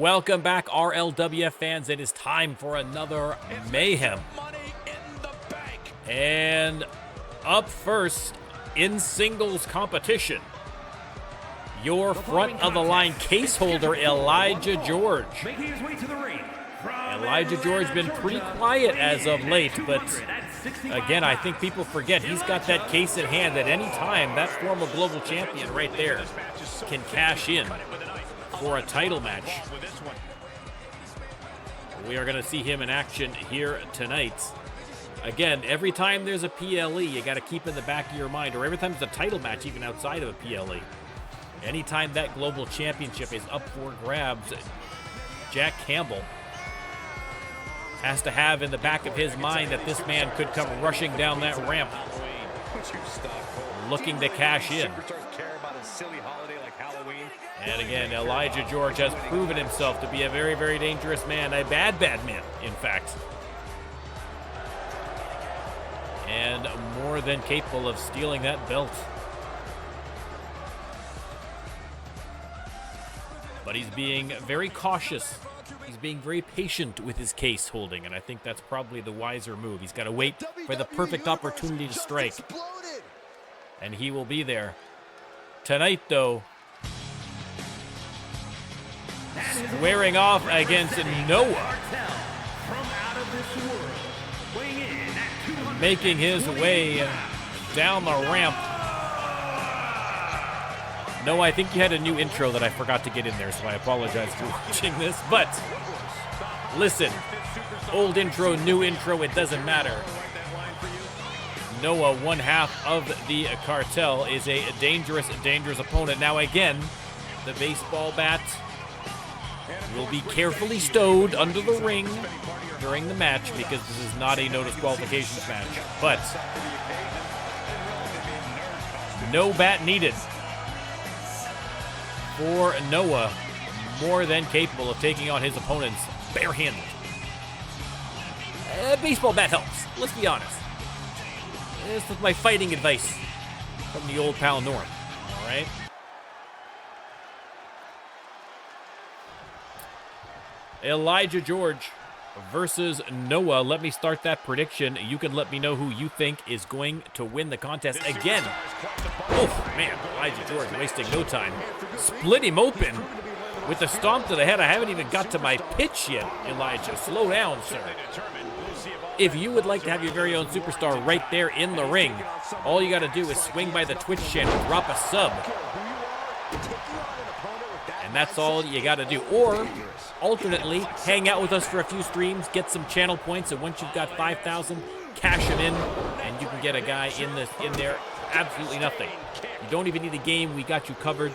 Welcome back, RLWF fans. It is time for another Mayhem. And up first in singles competition, your front of the line case holder, Elijah George. Elijah George been pretty quiet as of late, but again, I think people forget he's got that case in hand at any time. That former global champion right there can cash in for a title match. We are going to see him in action here tonight. Again, every time there's a PLE, you got to keep in the back of your mind, or every time there's a title match, even outside of a PLE. Anytime that global championship is up for grabs, Jack Campbell has to have in the back of his mind that this man could come rushing down that ramp, looking to cash in. And again, Elijah George has proven himself to be a very, very dangerous man, a bad man, in fact. And more than capable of stealing that belt. But he's being very cautious. He's being very patient with his case holding, and I think that's probably the wiser move. He's got to wait for the perfect opportunity to strike. And he will be there. Tonight, though, squaring off against Noah. Making his way down the ramp. No, I think you had a new intro that I forgot to get in there, so I apologize for watching this. But listen, old intro, new intro, it doesn't matter. Noah, one half of the cartel, is a dangerous, dangerous opponent. Now again, the baseball bat will be carefully stowed under the ring during the match because this is not a no disqualifications match. But no bat needed for Noah, more than capable of taking on his opponents barehanded. Baseball bat helps, let's be honest. This is my fighting advice from the old pal Norm, all right? Elijah George versus Noah. Let me start that prediction. You can let me know who you think is going to win the contest again. Oh, man, Elijah George wasting no time. Split him open with the stomp to the head. I haven't even got to my pitch yet, Elijah. Slow down, sir. If you would like to have your very own superstar right there in the ring, all you got to do is swing by the Twitch channel, drop a sub. And that's all you got to do. Or, alternately, hang out with us for a few streams, get some channel points, and once you've got 5,000, cash them in, and you can get a guy in there absolutely nothing. You don't even need a game. We got you covered.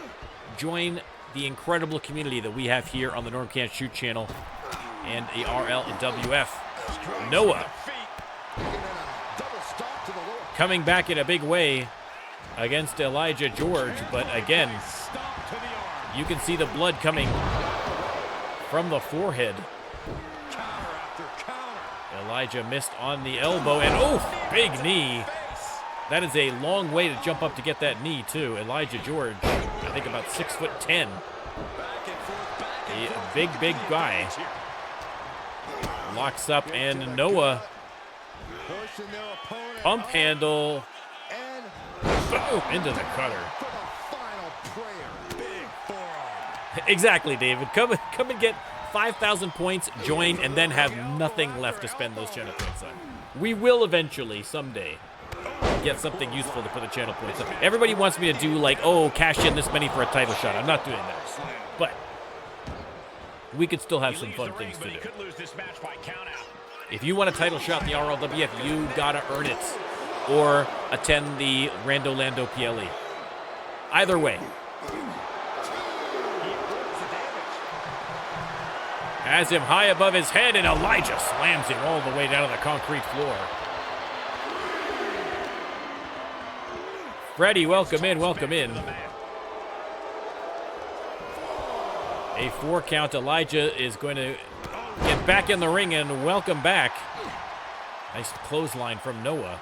Join the incredible community that we have here on the NormCantShoot channel and the RLWF. Noah coming back in a big way against Elijah George, but again, you can see the blood coming from the forehead. Elijah missed on the elbow, and oh, big knee. That is a long way to jump up to get that knee, too. Elijah George, I think about 6'10". A big, big guy. Locks up, and Noah, pump handle, boom, into the cutter. Exactly, David. Come and get 5,000 points, join, and then have nothing left to spend those channel points on. We will eventually, someday, get something useful to put the channel points on. Everybody wants me to do like, oh, cash in this many for a title shot. I'm not doing that. But we could still have some fun things to do. If you want a title shot in the RLWF, you gotta earn it. Or attend the Rando Lando PLE. Either way. Has him high above his head, and Elijah slams him all the way down to the concrete floor. Freddie, welcome in, welcome in. A 4 count. Elijah is going to get back in the ring, and welcome back. Nice clothesline from Noah.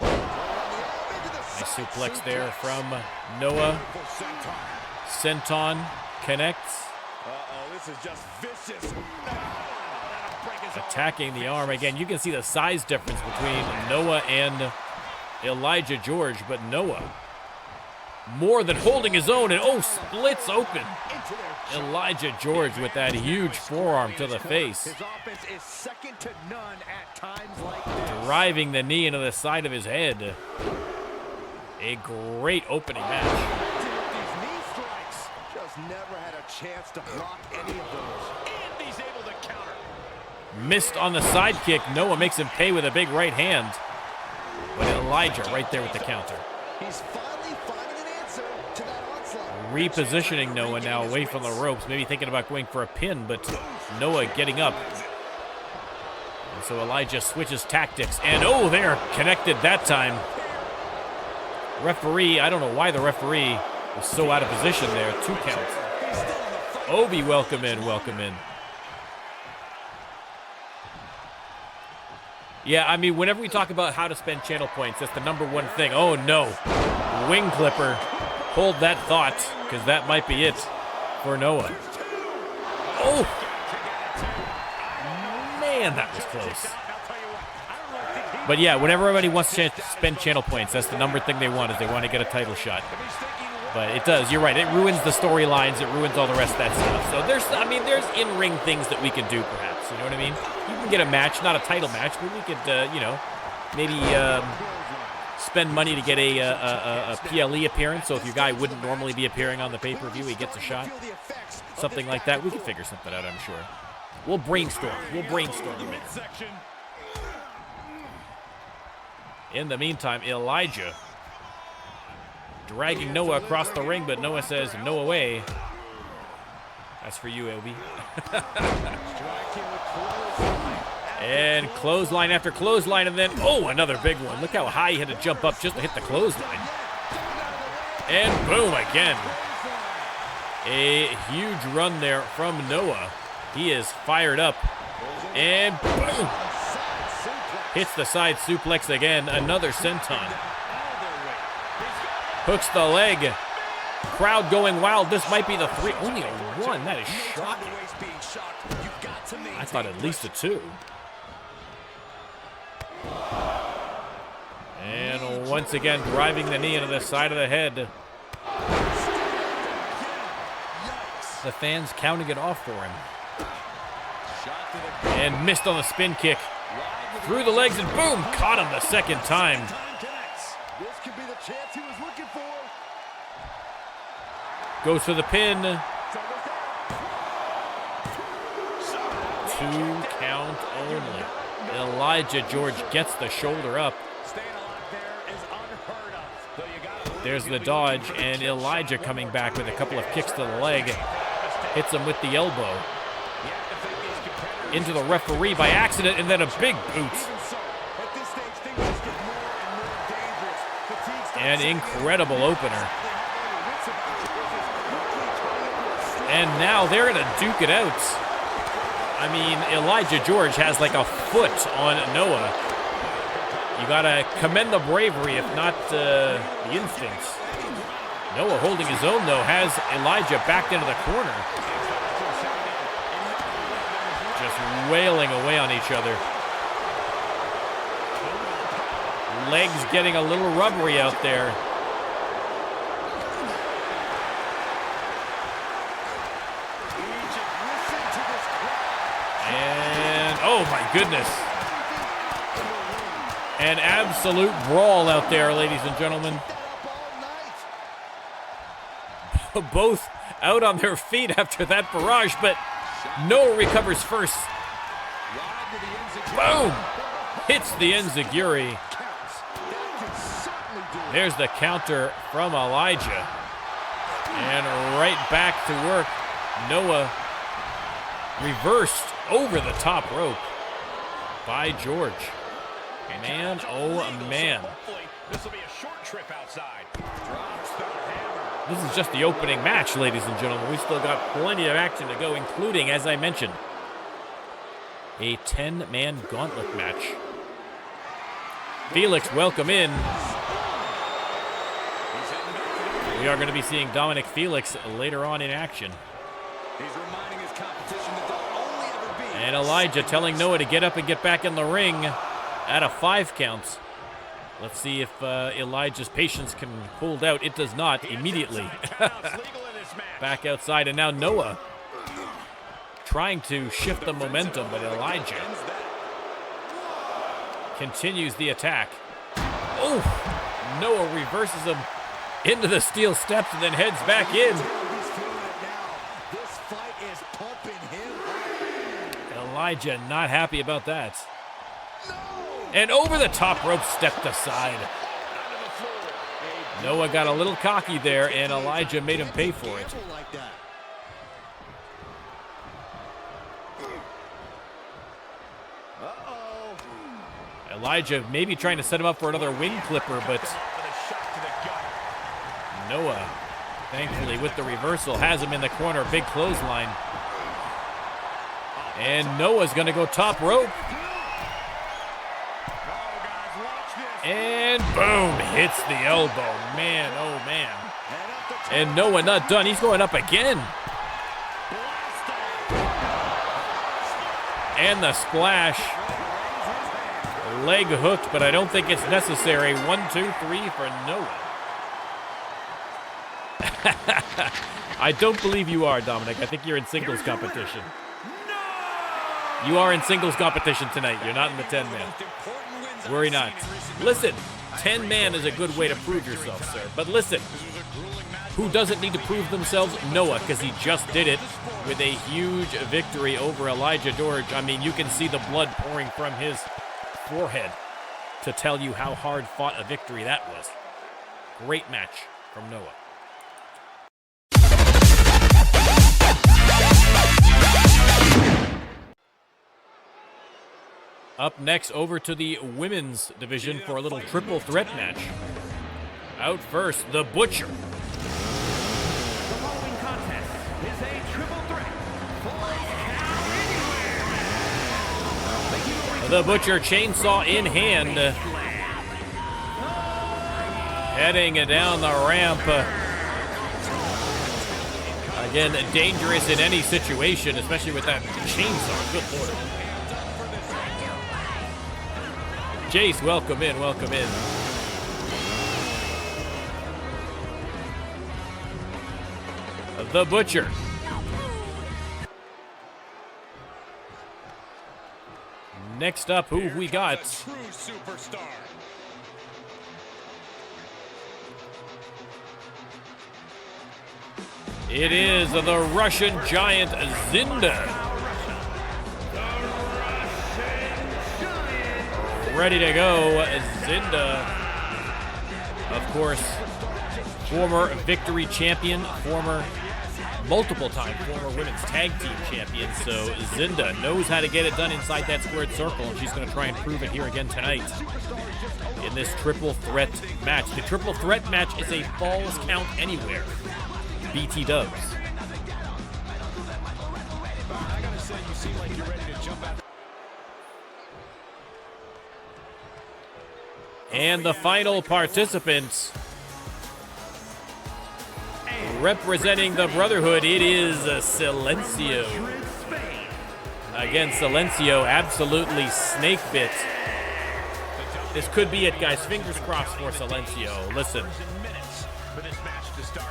Nice suplex there from Noah. Senton connects. This is just vicious. Attacking the arm again. You can see the size difference between Noah and Elijah George, but Noah more than holding his own, and oh, splits open. Elijah George with that huge forearm to the face. His offense is second to none at times like this. Driving the knee into the side of his head. A great opening match. These knee strikes just never had a chance to block any of those. And he's able to counter. Missed on the side kick. Noah makes him pay with a big right hand. But Elijah right there with the counter. He's finally finding an answer to that onslaught. Repositioning Noah now away from the ropes. Maybe thinking about going for a pin, but Noah getting up. And so Elijah switches tactics. And oh, they're connected that time. Referee, I don't know why the referee was so out of position there. 2 counts. Obi, welcome in, welcome in. Yeah, I mean, whenever we talk about how to spend channel points, that's the #1 thing. Oh, no. Wing clipper. Hold that thought, because that might be it for Noah. Oh! Man, that was close. But yeah, whenever everybody wants to spend channel points, that's the #1 thing they want, is they want to get a title shot. But it does, you're right, it ruins the storylines, it ruins all the rest of that stuff. So there's in-ring things that we can do, perhaps, you know what I mean? You can get a match, not a title match, but we could, you know, maybe spend money to get a PLE appearance, so if your guy wouldn't normally be appearing on the pay-per-view, he gets a shot. Something like that, we could figure something out, I'm sure. We'll brainstorm a bit. In the meantime, Elijah dragging Noah across the ring, but Noah says, no way. That's for you, LB. And clothesline after clothesline, and then, oh, another big one. Look how high he had to jump up just to hit the clothesline. And boom, again. A huge run there from Noah. He is fired up. And boom. Hits the side suplex again. Another senton. Hooks the leg. Crowd going wild. This might be the 3. Only a 1. That is shocking. I thought at least a 2. And once again, driving the knee into the side of the head. The fans counting it off for him. And missed on the spin kick. Through the legs and boom, caught him the second time. This could be the chance he was looking for. Goes for the pin. 2 count only. Elijah George gets the shoulder up. There's the dodge, and Elijah coming back with a couple of kicks to the leg. Hits him with the elbow. Into the referee by accident, and then a big boot. An incredible opener. And now they're going to duke it out. I mean, Elijah George has like a foot on Noah. You got to commend the bravery, if not the instincts. Noah holding his own, though, has Elijah backed into the corner. Just wailing away on each other. Legs getting a little rubbery out there. And, oh my goodness. An absolute brawl out there, ladies and gentlemen. Both out on their feet after that barrage, but Noah recovers first. Boom! Hits the enziguri. There's the counter from Elijah. And right back to work. Noah reversed over the top rope by George. Man, oh man. This will be a short trip outside. This is just the opening match, ladies and gentlemen. We still got plenty of action to go, including, as I mentioned, a 10-man gauntlet match. Felix, welcome in. We are going to be seeing Dominic Felix later on in action. He's reminding his And Elijah telling Noah to get up and get back in the ring at a 5 count. Let's see if Elijah's patience can hold out. It does not immediately. Back outside, and now Noah trying to shift the momentum, but Elijah continues the attack. Oh, Noah reverses him into the steel steps and then heads back in. Elijah not happy about that. And over the top rope, stepped aside. Noah got a little cocky there, and Elijah made him pay for it. Elijah maybe trying to set him up for another wing clipper, but Noah, thankfully with the reversal, has him in the corner. Big clothesline. And Noah's going to go top rope. And boom, hits the elbow. Man, oh man. And Noah not done. He's going up again. And the splash. Leg hooked, but I don't think it's necessary. 1, 2, 3 for Noah. I don't believe you are, Dominic. I think you're in singles competition. You are in singles competition tonight. You're not in the 10-man. Worry not. Listen, 10-man is a good way to prove yourself, sir. But listen, who doesn't need to prove themselves? Noah, because he just did it with a huge victory over Elijah George. I mean, you can see the blood pouring from his forehead to tell you how hard fought a victory that was. Great match from Noah. Up next, over to the women's division for a little triple threat match. Out first, the Butcher. The following contest is a triple threat. The Butcher, chainsaw in hand, heading down the ramp. Again, dangerous in any situation, especially with that chainsaw. Good lord. Jace, welcome in, welcome in. The Butcher. Next up, who we got? It is the Russian giant Zinda. Ready to go, Zinda. Of course, former Victory Champion, multiple-time former women's tag team champion. So Zinda knows how to get it done inside that squared circle, and she's going to try and prove it here again tonight in this triple threat match. The triple threat match is a falls count anywhere. BT dubs. I gotta say, you seem like you're ready to jump out. And the final participants, representing the Brotherhood, it is Silencio. Again, Silencio absolutely snake bit. This could be it, guys. Fingers crossed for Silencio. Listen,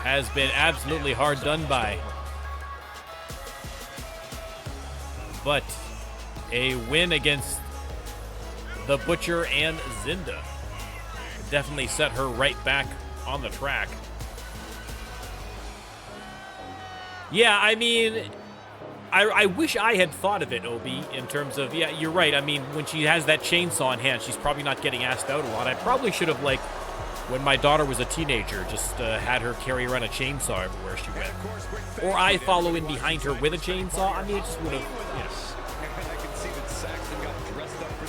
has been absolutely hard done by. But a win against the Butcher and Zinda definitely set her right back on the track. Yeah, I mean, I wish I had thought of it, Obi, in terms of, yeah, you're right. I mean, when she has that chainsaw in hand, she's probably not getting asked out a lot. I probably should have, like, when my daughter was a teenager, just had her carry around a chainsaw everywhere she went. Or I follow in behind her with a chainsaw. I mean, it just would have,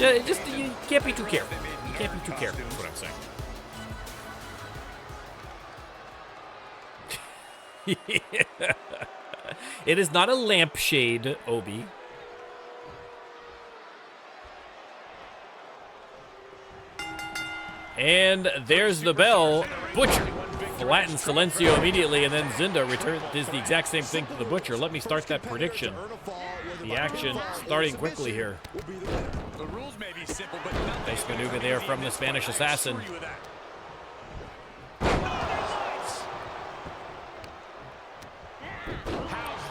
you know. Just, you can't be too careful. You can't be too careful, is what I'm saying. It is not a lampshade, Obi. And there's the bell. Butcher flattens Silencio immediately, and then Zinda does the exact same thing to the Butcher. Let me start that prediction. The action starting quickly here. Nice maneuver there from the Spanish Assassin.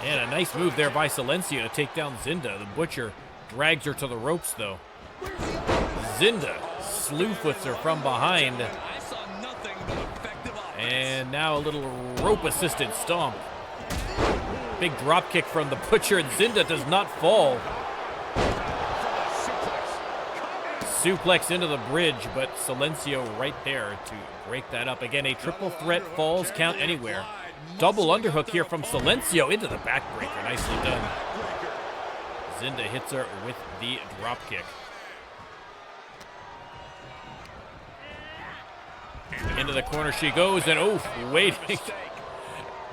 And a nice move there by Silencio to take down Zinda. The Butcher drags her to the ropes, though. Zinda slew-foots her from behind. And now a little rope-assisted stomp. Big drop kick from the Butcher, and Zinda does not fall. Suplex into the bridge, but Silencio right there to break that up. Again, a triple threat falls count anywhere. Double underhook here from Silencio into the backbreaker. Nicely done. Zinda hits her with the drop kick. Into the corner she goes, and oof, waiting.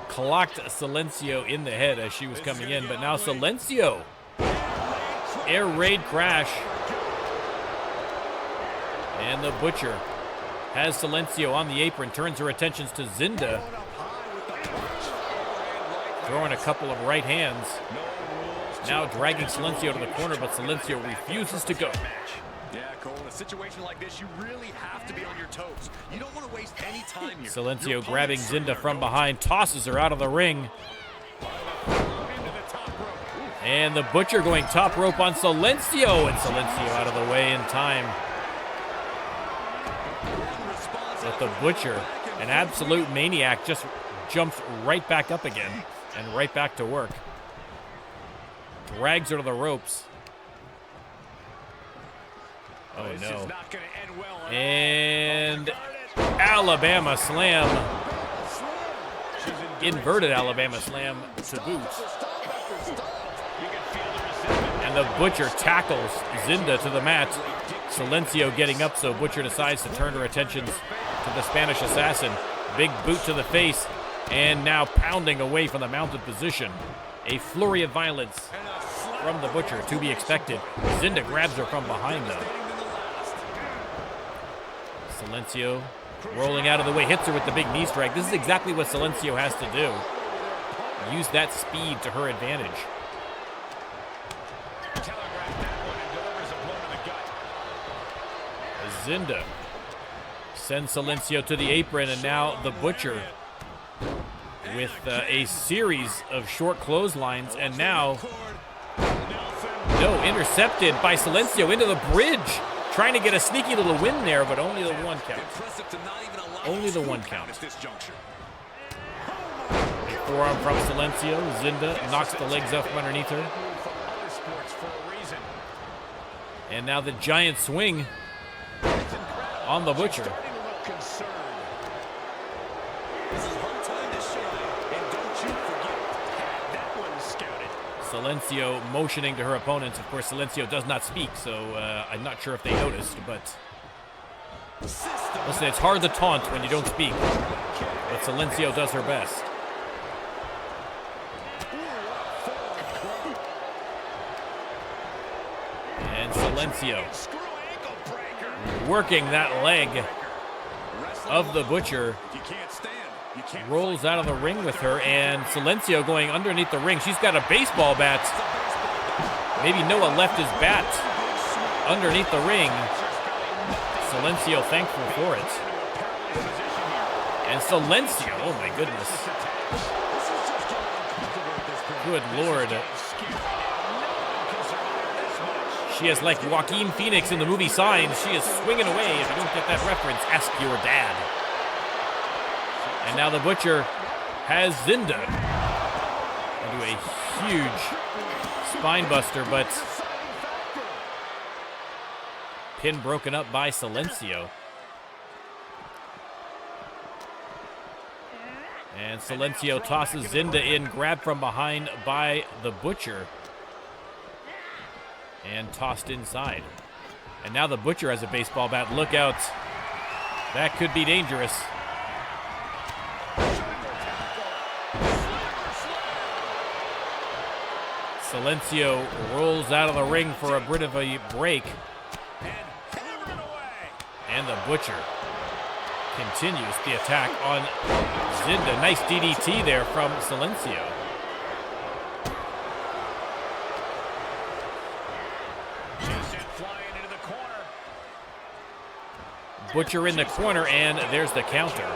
Clocked Silencio in the head as she was coming in, but now Silencio. Air raid crash. And the Butcher has Silencio on the apron, turns her attentions to Zinda. Throwing a couple of right hands. Now dragging Silencio to the corner, but Silencio refuses to go. Yeah, Cole, in a situation like this, you really have to be on your toes. You don't want to waste any time here. Silencio grabbing Zinda from behind, tosses her out of the ring. And the Butcher going top rope on Silencio, and Silencio out of the way in time. But the Butcher, an absolute maniac, just jumps right back up again and right back to work. Drags her to the ropes. Oh no. And Alabama Slam. Inverted Alabama Slam to boot. And the Butcher tackles Zinda to the mat. Silencio getting up, so Butcher decides to turn her attentions to the Spanish Assassin. Big boot to the face, and now pounding away from the mounted position. A flurry of violence from the Butcher to be expected. Zinda grabs her from behind, though. Silencio rolling out of the way, hits her with the big knee strike. This is exactly what Silencio has to do. Use that speed to her advantage. Zinda sends Silencio to the apron, and now the Butcher with a series of short clotheslines, and now intercepted by Silencio into the bridge, trying to get a sneaky little win there, but only the one count. Only the one count. A forearm from Silencio. Zinda knocks the legs up from underneath her. And now the giant swing on the Butcher. Silencio motioning to her opponents. Of course, Silencio does not speak, so I'm not sure if they noticed, but listen, it's hard to taunt when you don't speak, but Silencio does her best. And Silencio working that leg of the Butcher. Rolls out of the ring with her, and Silencio going underneath the ring. She's got a baseball bat. Maybe Noah left his bat underneath the ring. Silencio thankful for it. And Silencio, oh my goodness. Good Lord. She is like Joaquin Phoenix in the movie Signs. She is swinging away. If you don't get that reference, ask your dad. And now the Butcher has Zinda into a huge spine buster, but pin broken up by Silencio. And Silencio tosses Zinda in, grabbed from behind by the Butcher, and tossed inside. And now the Butcher has a baseball bat. Look out. That could be dangerous. Silencio rolls out of the ring for a bit of a break. And the Butcher Continues the attack on Zinda. Nice DDT there from Silencio. Butcher in the corner, and there's the counter.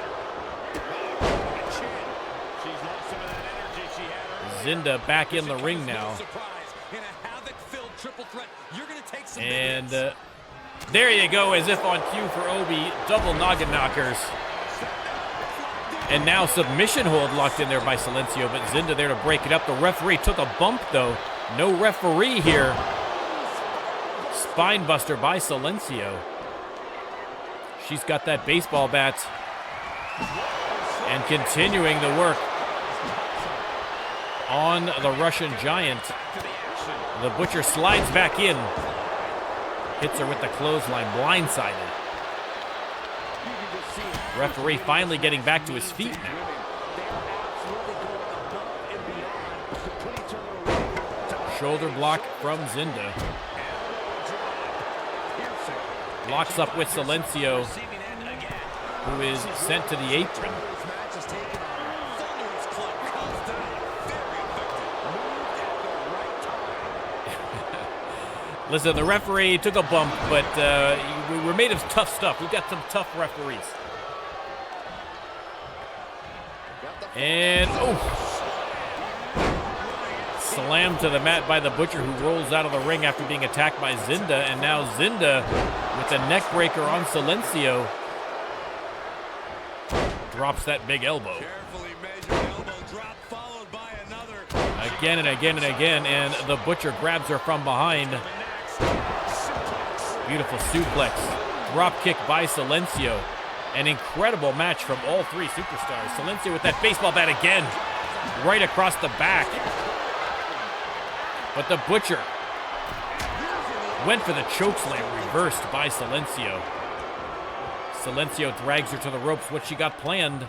Zinda back in the ring now. And there you go, as if on cue for Obi, double noggin knockers. And now submission hold locked in there by Silencio, but Zinda there to break it up. The referee took a bump, though. No referee here. Spine buster by Silencio. She's got that baseball bat. And continuing the work on the Russian Giant. The Butcher slides back in. Hits her with the clothesline, blindsided. Referee finally getting back to his feet now. Shoulder block from Zinda. Locks up with Silencio, who is sent to the apron. Listen, the referee took a bump, but we're made of tough stuff. We've got some tough referees. And, slammed to the mat by the Butcher, who rolls out of the ring after being attacked by Zinda. And now Zinda with a neck breaker on Silencio. Drops that big elbow. Again and again and again, and the Butcher grabs her from behind. Beautiful suplex. Drop kick by Silencio. An incredible match from all three superstars. Silencio with that baseball bat again. Right across the back. But the Butcher went for the chokeslam, reversed by Silencio. Silencio drags her to the ropes. What she got planned.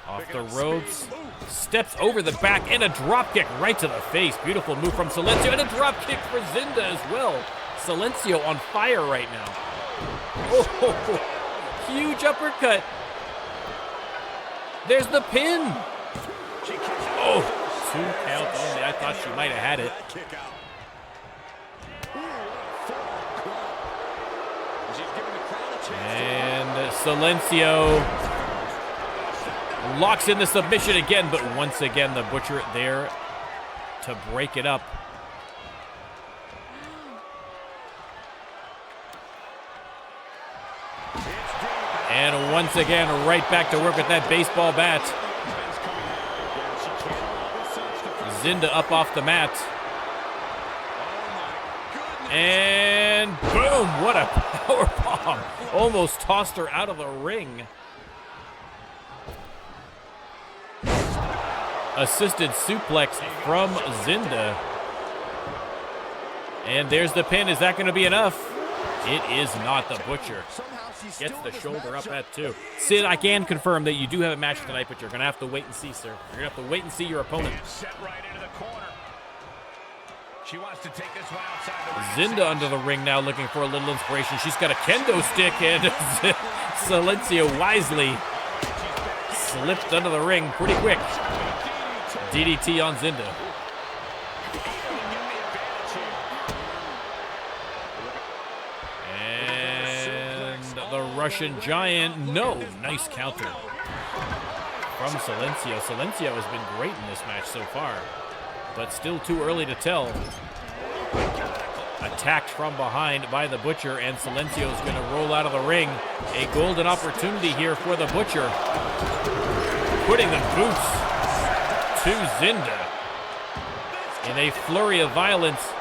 Off the ropes. Steps over the back and a drop kick right to the face. Beautiful move from Silencio and a drop kick for Zinda as well. Silencio on fire right now. Oh, huge uppercut. There's the pin. Oh, 2 count only. I thought she might have had it. And Silencio locks in the submission again, but once again the Butcher there to break it up. And once again, right back to work with that baseball bat. Zinda up off the mat. And boom, what a power bomb. Almost tossed her out of the ring. Assisted suplex from Zinda. And there's the pin. Is that going to be enough? It is not. The Butcher gets the shoulder up at 2. Sid, I can confirm that you do have a match tonight, but you're going to have to wait and see, sir. You're going to have to wait and see your opponent. She wants to take this one outside the Zinda under the ring now, looking for a little inspiration. She's got a kendo stick, and Silencio wisely slipped under the ring pretty quick. DDT on Zinda. And the Russian Giant, no. Nice counter from Silencio. Silencio has been great in this match so far, but still too early to tell. Attacked from behind by the Butcher, and Silencio is going to roll out of the ring. A golden opportunity here for the Butcher. Putting the boots to Zinda in a flurry of violence.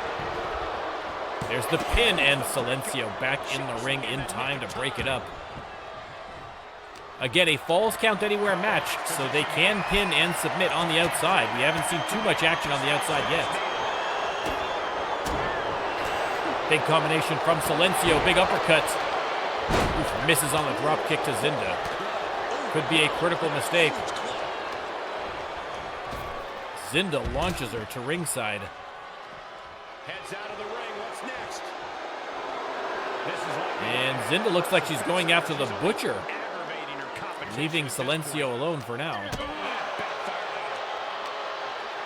There's the pin, and Silencio back in the ring in time to break it up. Again, a Falls Count Anywhere match, so they can pin and submit on the outside. We haven't seen too much action on the outside yet. Big combination from Silencio, big uppercut. Oof, misses on the drop kick to Zinda. Could be a critical mistake. Zinda launches her to ringside. Heads out of the ring. What's next? And Zinda looks like she's going after the Butcher, leaving Silencio alone for now.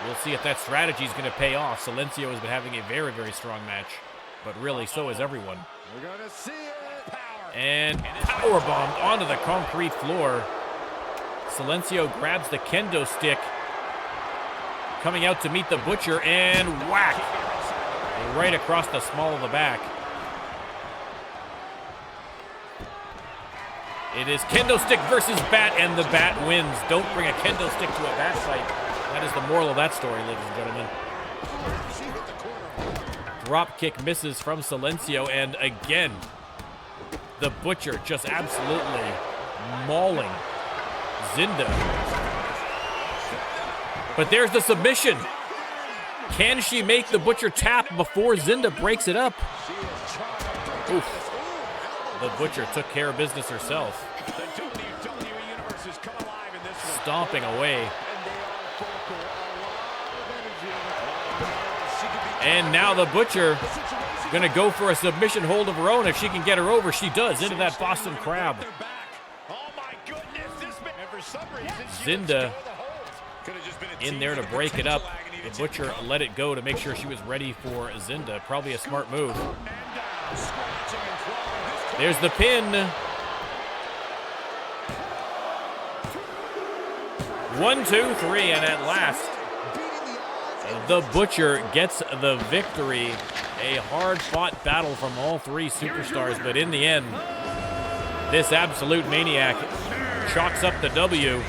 We'll see if that strategy is going to pay off. Silencio has been having a very, very strong match, but really, so has everyone. We're gonna see it. And powerbombed onto the concrete floor. Silencio grabs the kendo stick, coming out to meet the Butcher, and whack! Right across the small of the back. It is kendo stick versus bat, and the bat wins. Don't bring a kendo stick to a bat fight. That is the moral of that story, ladies and gentlemen. Drop kick misses from Silencio, and again, the Butcher just absolutely mauling Zinda. But there's the submission. Can she make the Butcher tap before Zinda breaks it up? Oof. The Butcher took care of business herself. Stomping away. And now the Butcher gonna go for a submission hold of her own. If she can get her over, she does, into that Boston Crab. Zinda in there to break it up. The Butcher let it go to make sure she was ready for Zinda. Probably a smart move. There's the pin. 1, 2, 3, and at last, the Butcher gets the victory. A hard-fought battle from all three superstars, but in the end, this absolute maniac chalks up the W.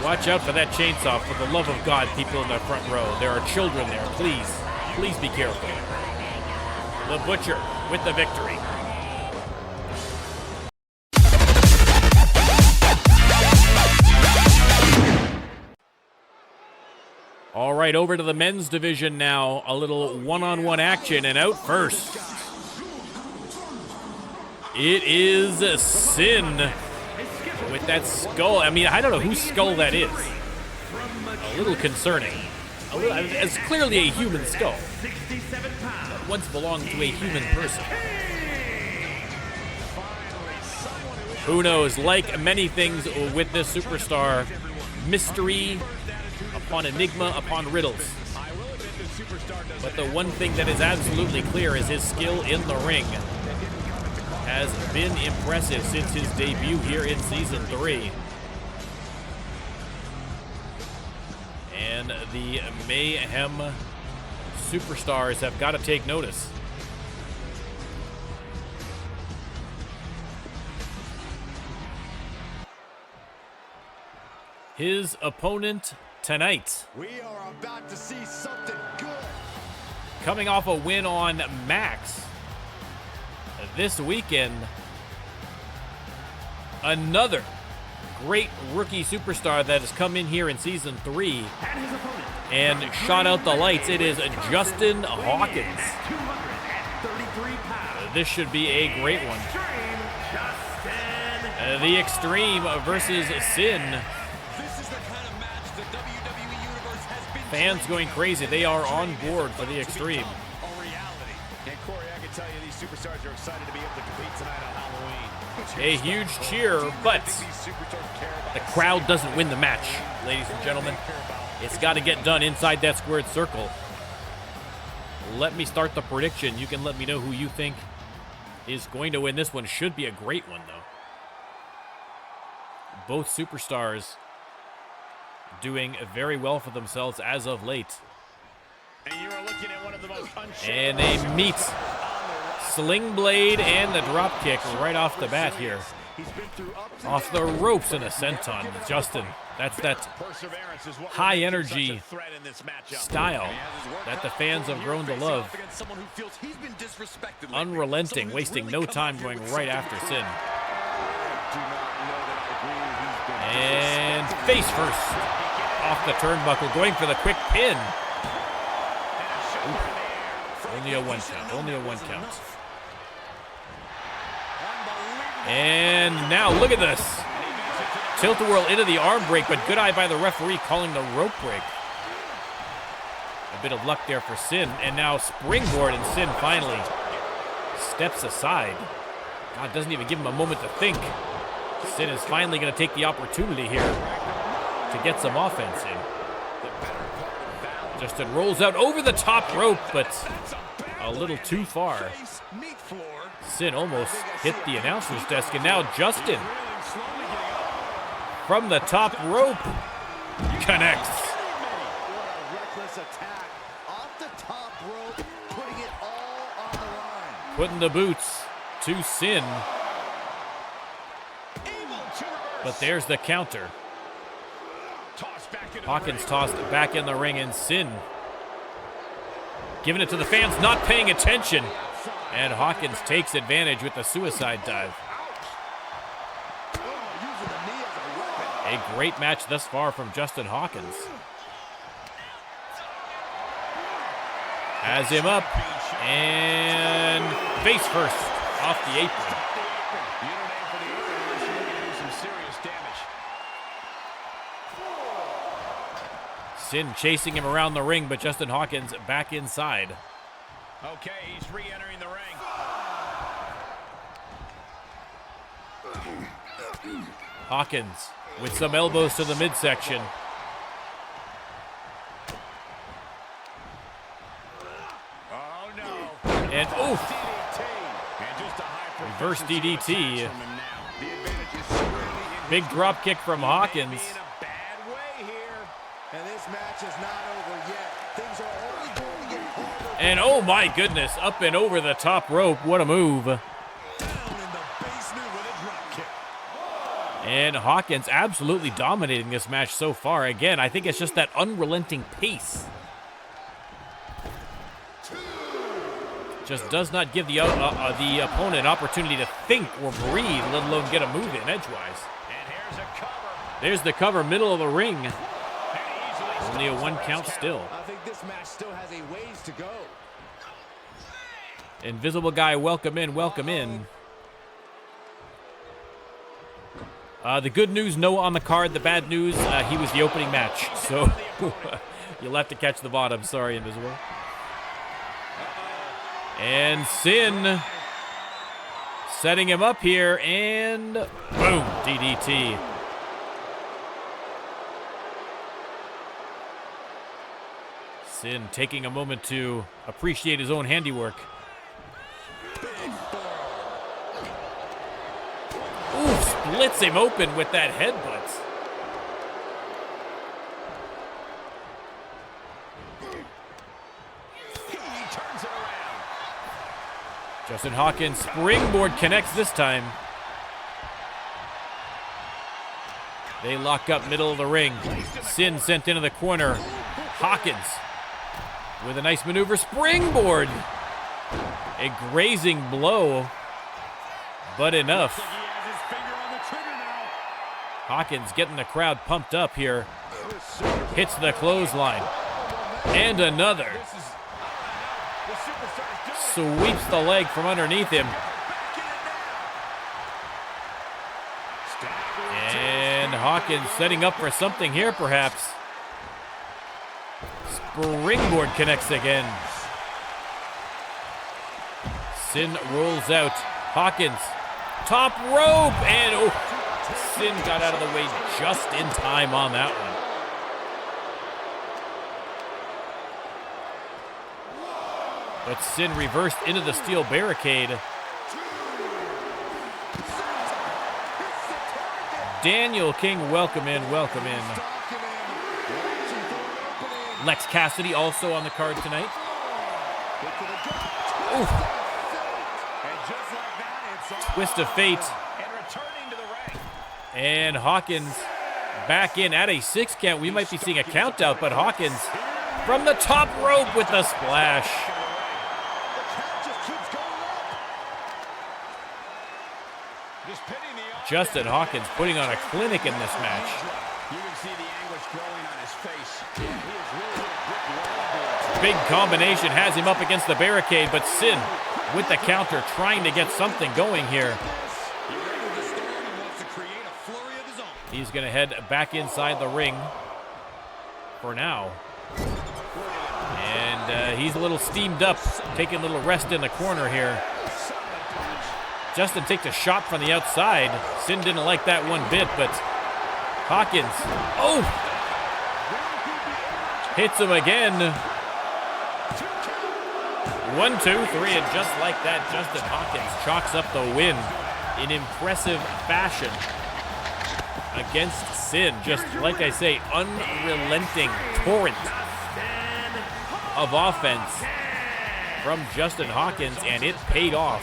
Watch out for that chainsaw, for the love of God, people in the front row. There are children there. Please, please be careful. The Butcher with the victory. All right, over to the men's division now. A little one-on-one action, and out first, it is Sin with that skull. I mean, I don't know whose skull that is. A little concerning. It's clearly a human skull that once belonged to a human person. Who knows? Like many things with this superstar, mystery upon enigma upon riddles. But the one thing that is absolutely clear is his skill in the ring has been impressive since his debut here in Season 3. And the Mayhem superstars have got to take notice. His opponent tonight, We are about to see something good. coming off a win on Max this weekend, another great rookie superstar that has come in here in Season 3 and shot out the lights. It is Justin Hawkins. This should be a great one. The Extreme versus Sin. Fans going crazy. They are on board for the Extreme. And Corey, I can tell you these superstars are excited to be able to compete tonight on Halloween. A huge cheer, but the crowd doesn't win the match, ladies and gentlemen. It's got to get done inside that squared circle. Let me start the prediction. You can let me know who you think is going to win this one. Should be a great one, though. Both superstars doing very well for themselves as of late. And you are looking at one of the most And they meet. Sling blade and the drop kick right off the bat here. Off the ropes and a senton. Justin, that's that high energy style that the fans have grown to love. Unrelenting, wasting no time, going right after Sin. And face first off the turnbuckle, going for the quick pin. Ooh. Only a 1 count, only a 1 count. And now look at this. Tilt-a-whirl into the arm break, but good eye by the referee calling the rope break. bit of luck there for Sin, and now springboard, and Sin finally steps aside. God, doesn't even give him a moment to think. Sin is finally going to take the opportunity here to get some offense in. Justin rolls out over the top rope, but a little too far. Sin almost hit the announcer's desk, and now Justin from the top rope connects. Putting the boots to Sin. But there's the counter. Hawkins tossed back in the ring, and Sin giving it to the fans, not paying attention. And Hawkins takes advantage with the suicide dive. A great match thus far from Justin Hawkins. Has him up, and face first off the apron. Sin chasing him around the ring, but Justin Hawkins back inside. Okay, he's re-entering the ring. Hawkins with some elbows to the midsection. Oh no. And oof. Reverse DDT. Big drop kick from Hawkins. And this match is not over yet. Things are only going to get harder. And oh my goodness, up and over the top rope. What a move. Down in the basement with a drop kick. And Hawkins absolutely dominating this match so far. Again, I think it's just that unrelenting pace. Just does not give the opponent an opportunity to think or breathe, let alone get a move in edgewise. And here's a cover. There's the cover, middle of the ring. Only a 1 count still. I think this match still has a ways to go. Invisible guy, welcome in, welcome in. The good news, no on the card. The bad news, he was the opening match. So you'll have to catch the bottom. Sorry, Invisible. And Sin setting him up here, and boom, DDT. Sin taking a moment to appreciate his own handiwork. Ooh, splits him open with that headbutt. He turns it around. Justin Hawkins springboard connects this time. They lock up middle of the ring. Sin sent into the corner. Hawkins with a nice maneuver, springboard. A grazing blow, but enough. Hawkins getting the crowd pumped up here. Hits the clothesline. And another. Sweeps the leg from underneath him. And Hawkins setting up for something here, perhaps. Springboard connects again. Sin rolls out. Hawkins, top rope, and oh, Sin got out of the way just in time on that one. But Sin reversed into the steel barricade. Daniel King, welcome in, welcome in. Lex Cassidy also on the card tonight. Ooh. Twist of fate. And Hawkins back in at a 6 count. We might be seeing a count out, but Hawkins from the top rope with the splash. Justin Hawkins putting on a clinic in this match. You can see the anguish growing on his face. Big combination has him up against the barricade, but Sin with the counter trying to get something going here. He's going to head back inside the ring for now. he's a little steamed up, taking a little rest in the corner here. Justin takes a shot from the outside. Sin didn't like that one bit, but Hawkins, hits him again. 1, 2, 3, and just like that, Justin Hawkins chalks up the win in impressive fashion against Sin. Just like I say, unrelenting torrent of offense from Justin Hawkins, and it paid off.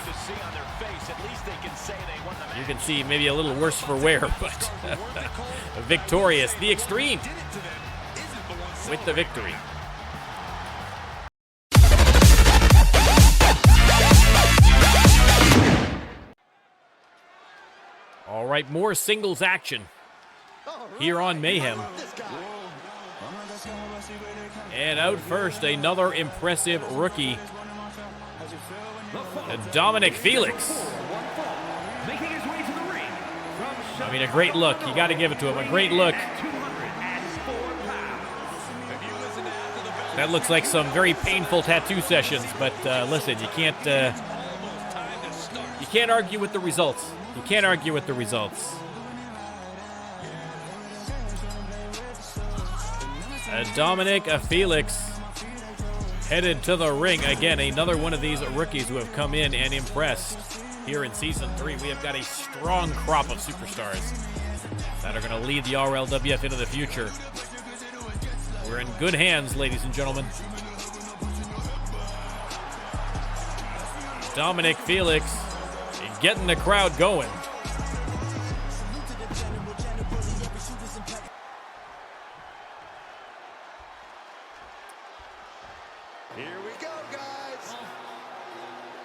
You can see maybe a little worse for wear, but victorious. The Extreme with the victory. All right, more singles action here on Mayhem. And out first, another impressive rookie, Dominic Felix. I mean, a great look. You got to give it to him. A great look. That looks like some very painful tattoo sessions, but listen, you can't argue with the results. You can't argue with the results. Dominic Felix headed to the ring. Again, another one of these rookies who have come in and impressed here in Season 3. We have got a strong crop of superstars that are going to lead the RLWF into the future. We're in good hands, ladies and gentlemen. Dominic Felix getting the crowd going. Here we go, guys.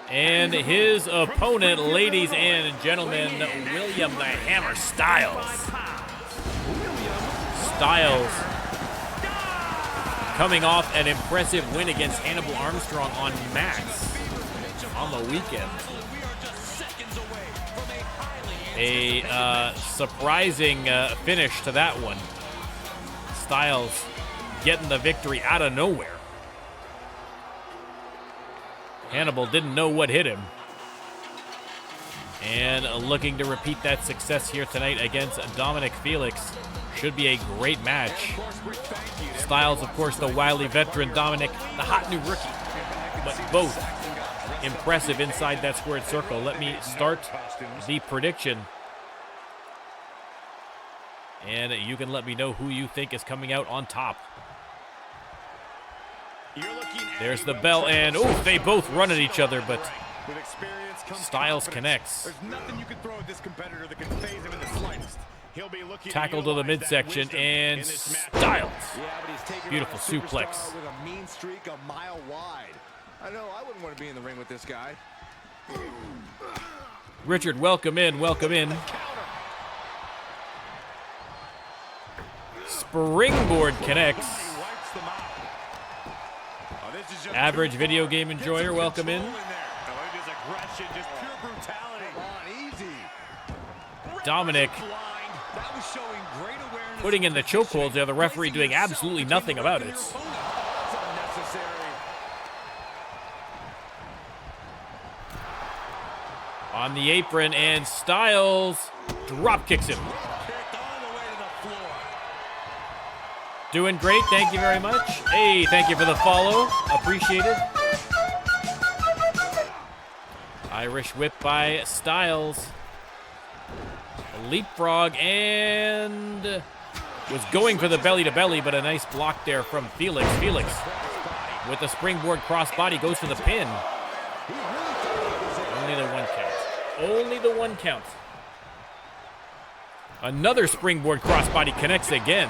And his opponent, ladies and gentlemen, William the Hammer Styles. Styles coming off an impressive win against Hannibal Armstrong on Max on the weekend. A surprising finish to that one. Styles getting the victory out of nowhere. Hannibal didn't know what hit him. And looking to repeat that success here tonight against Dominic Felix. Should be a great match. Styles, of course, the wily veteran. Dominic, the hot new rookie. But both impressive inside that squared circle. Let me start the prediction. And you can let me know who you think is coming out on top. There's the bell, and they both run at each other, but Styles connects. There's nothing you can throw at this competitor that can phase him in the slightest. He'll be looking Tackle to the midsection, and Styles. Beautiful suplex. With a mean streak a mile wide. I know I wouldn't want to be in the ring with this guy. Richard, welcome in, welcome in. Springboard connects. Average video game enjoyer, welcome in. Dominic putting in the chokehold there, the referee doing absolutely nothing about it. On the apron, and Styles drop kicks him. Doing great, thank you very much. Hey, thank you for the follow, appreciate it. Irish whip by Styles. A leapfrog, and was going for the belly to belly, but a nice block there from Felix. Felix with the springboard crossbody goes for the pin. Only the one count. Only the one count. Another springboard crossbody connects again.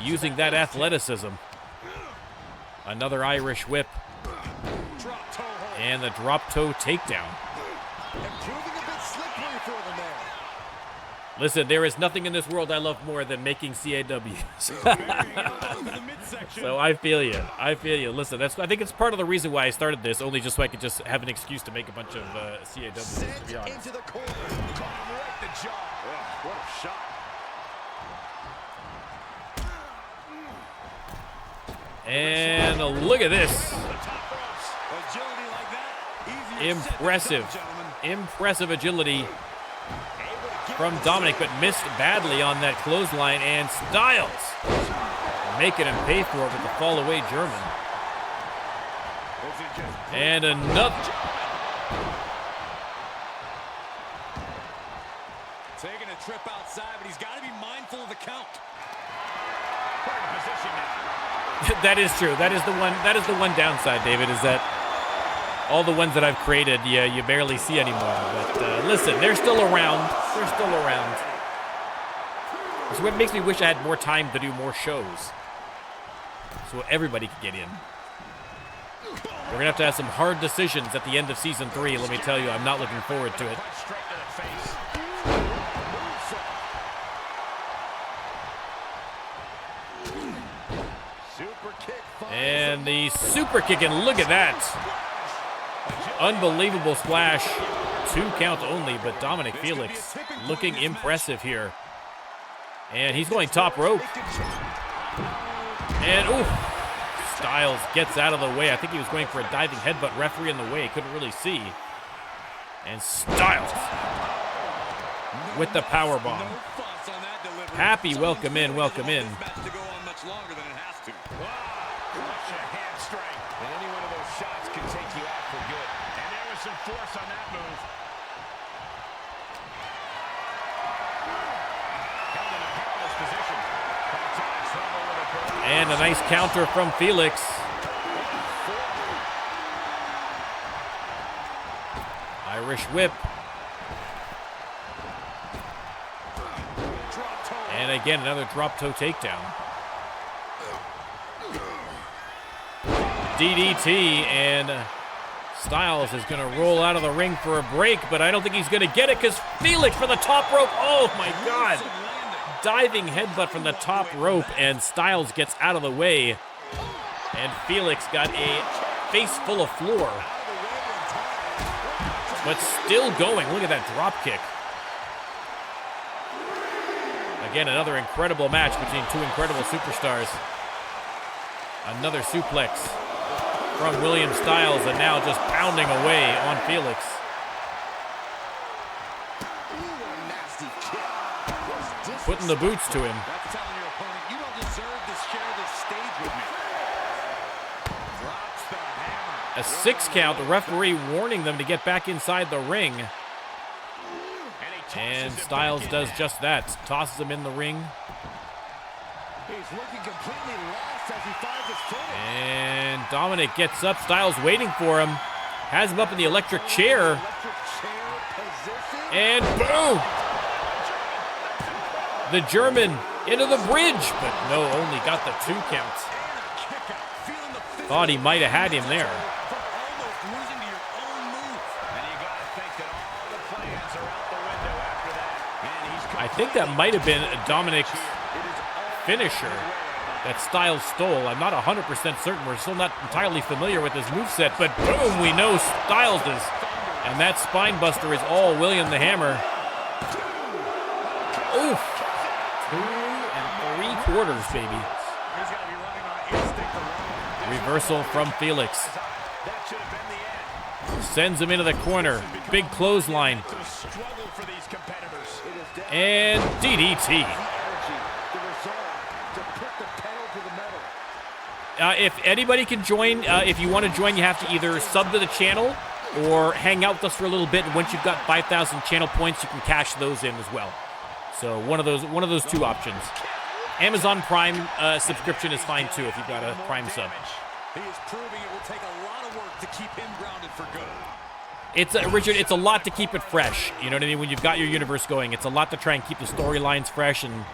Using that athleticism. Another Irish whip. And the drop toe takedown. Listen, there is nothing in this world I love more than making CAWs. So I feel you. I feel you. Listen, I think it's part of the reason why I started this, only just so I could just have an excuse to make a bunch of CAWs, to be honest. Into the corner. Caught him right in the jaw. What a shot. And look at this. Impressive agility from Dominic, but missed badly on that clothesline. And Styles making him pay for it with the fall away German. And another. Taking a trip outside, but he's got to be mindful of the count. That is true. That is the one downside, David, is that all the ones that I've created, you barely see anymore. But listen, they're still around. They're still around. It's what makes me wish I had more time to do more shows, so everybody could get in. We're gonna have to have some hard decisions at the end of season 3. Let me tell you, I'm not looking forward to it. And the super kick, and look at that. Unbelievable splash. 2 count only, but Dominic Felix looking impressive here. And he's going top rope. And, ooh, Styles gets out of the way. I think he was going for a diving headbutt. Referee in the way, couldn't really see. And Styles with the power bomb. Happy, welcome in, welcome in. Force on that move. Held in a perilous position. And a nice counter from Felix. Irish whip. And again, another drop toe takedown. DDT, and Styles is going to roll out of the ring for a break, but I don't think he's going to get it because Felix for the top rope. Oh, my God. Diving headbutt from the top rope, and Styles gets out of the way. And Felix got a face full of floor. But still going. Look at that drop kick. Again, another incredible match between 2 incredible superstars. Another suplex from William Styles, and now just pounding away on Felix. Putting the boots to him. That's telling your opponent, you don't deserve to share this stage with me. Drops the hammer. A 6 count, the referee warning them to get back inside the ring. And Styles does just that. Tosses him in the ring. He's looking completely lost as he finds his footing. And Dominic gets up. Styles waiting for him. Has him up in the electric chair. And boom! The German into the bridge, but no, only got the 2 counts. Thought he might have had him there. I think that might have been Dominic's finisher that Styles stole. I'm not 100% certain. We're still not entirely familiar with his moveset, but boom, we know Styles is. And that spine buster is all William the Hammer. Oof. 2 3/4, baby. Reversal from Felix. Sends him into the corner. Big clothesline. And DDT. If anybody can join, if you want to join, you have to either sub to the channel or hang out with us for a little bit. And once you've got 5,000 channel points, you can cash those in as well. So one of those 2 options. Amazon Prime subscription is fine too if you've got a Prime sub. He is proving it will take a lot of work to keep him grounded for good. It's Richard, it's a lot to keep it fresh. You know what I mean? When you've got your universe going, it's a lot to try and keep the storylines fresh, and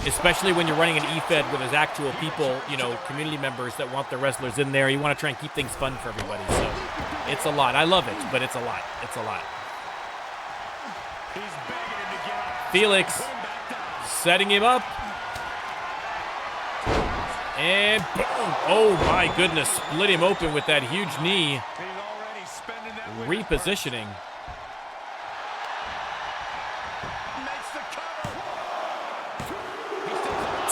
especially when you're running an E-Fed where there's actual people, you know, community members that want their wrestlers in there. You want to try and keep things fun for everybody. So it's a lot. I love it, but it's a lot. It's a lot. Felix setting him up. And boom. Oh my goodness. Split him open with that huge knee. Repositioning.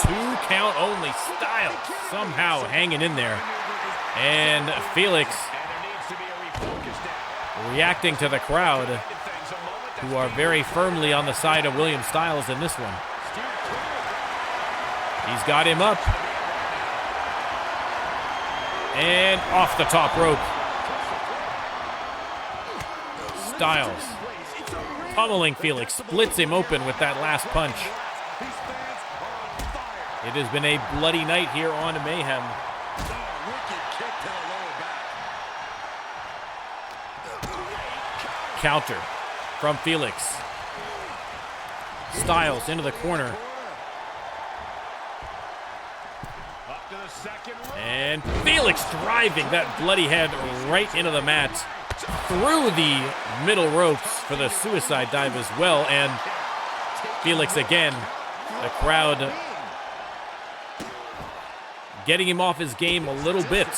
2 count only. Styles somehow hanging in there. And Felix reacting to the crowd, who are very firmly on the side of William Styles in this one. He's got him up. And off the top rope. Styles pummeling Felix, splits him open with that last punch. It has been a bloody night here on Mayhem. Counter from Felix. Styles into the corner. And Felix driving that bloody head right into the mat, through the middle ropes for the suicide dive as well. And Felix again, the crowd getting him off his game a little bit.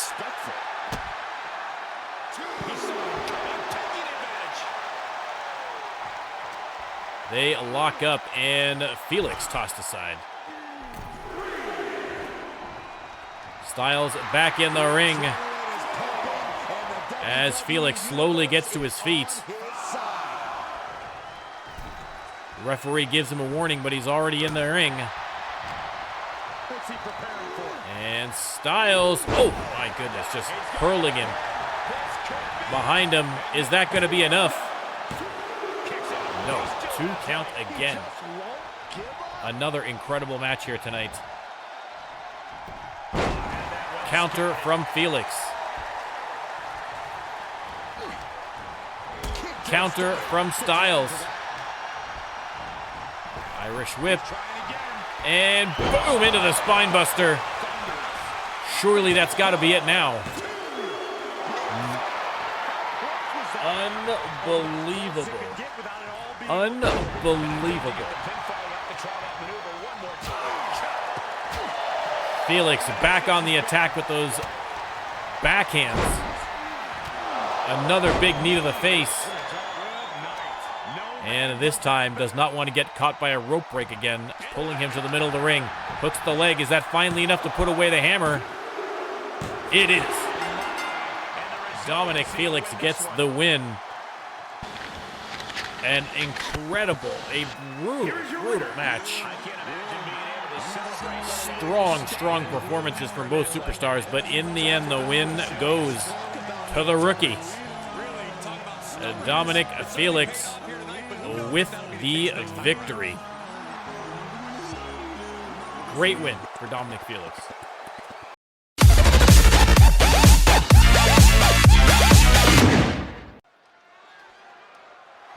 They lock up and Felix tossed aside. Styles back in the ring as Felix slowly gets to his feet. The referee gives him a warning, but he's already in the ring. And Styles, oh my goodness, just hurling him behind him. Is that going to be enough? No, 2 count again. Another incredible match here tonight. Counter from Felix. Counter from Styles. Irish whip. And boom, into the spine buster. Surely that's got to be it now. Unbelievable. Unbelievable. Felix back on the attack with those backhands. Another big knee to the face. And this time does not want to get caught by a rope break again. Pulling him to the middle of the ring. Hooks the leg. Is that finally enough to put away the hammer? It is. Dominic Felix gets the win. An incredible, a brutal match. Strong performances from both superstars, but in the end, the win goes to the rookie. Dominic Felix with the victory. Great win for Dominic Felix.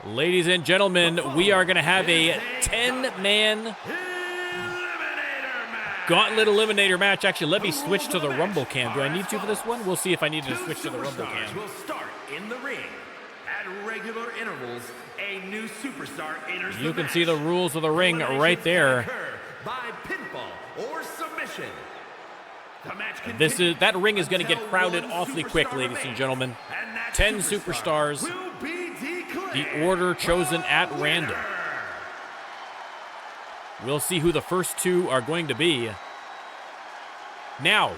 Ladies and gentlemen, we are going to have a 10-man Gauntlet Eliminator match. Actually, let me switch to the Rumble cam. Do I need to for this one? We'll see if I need to switch to the Rumble cam. Will start in the ring. At regular intervals, a new superstar enters You can see the rules of the ring right there. By pinfall or submission. That ring is going to get crowded awfully quick, ladies and gentlemen. 10 superstars. The order chosen at random. We'll see who the first 2 are going to be. Now,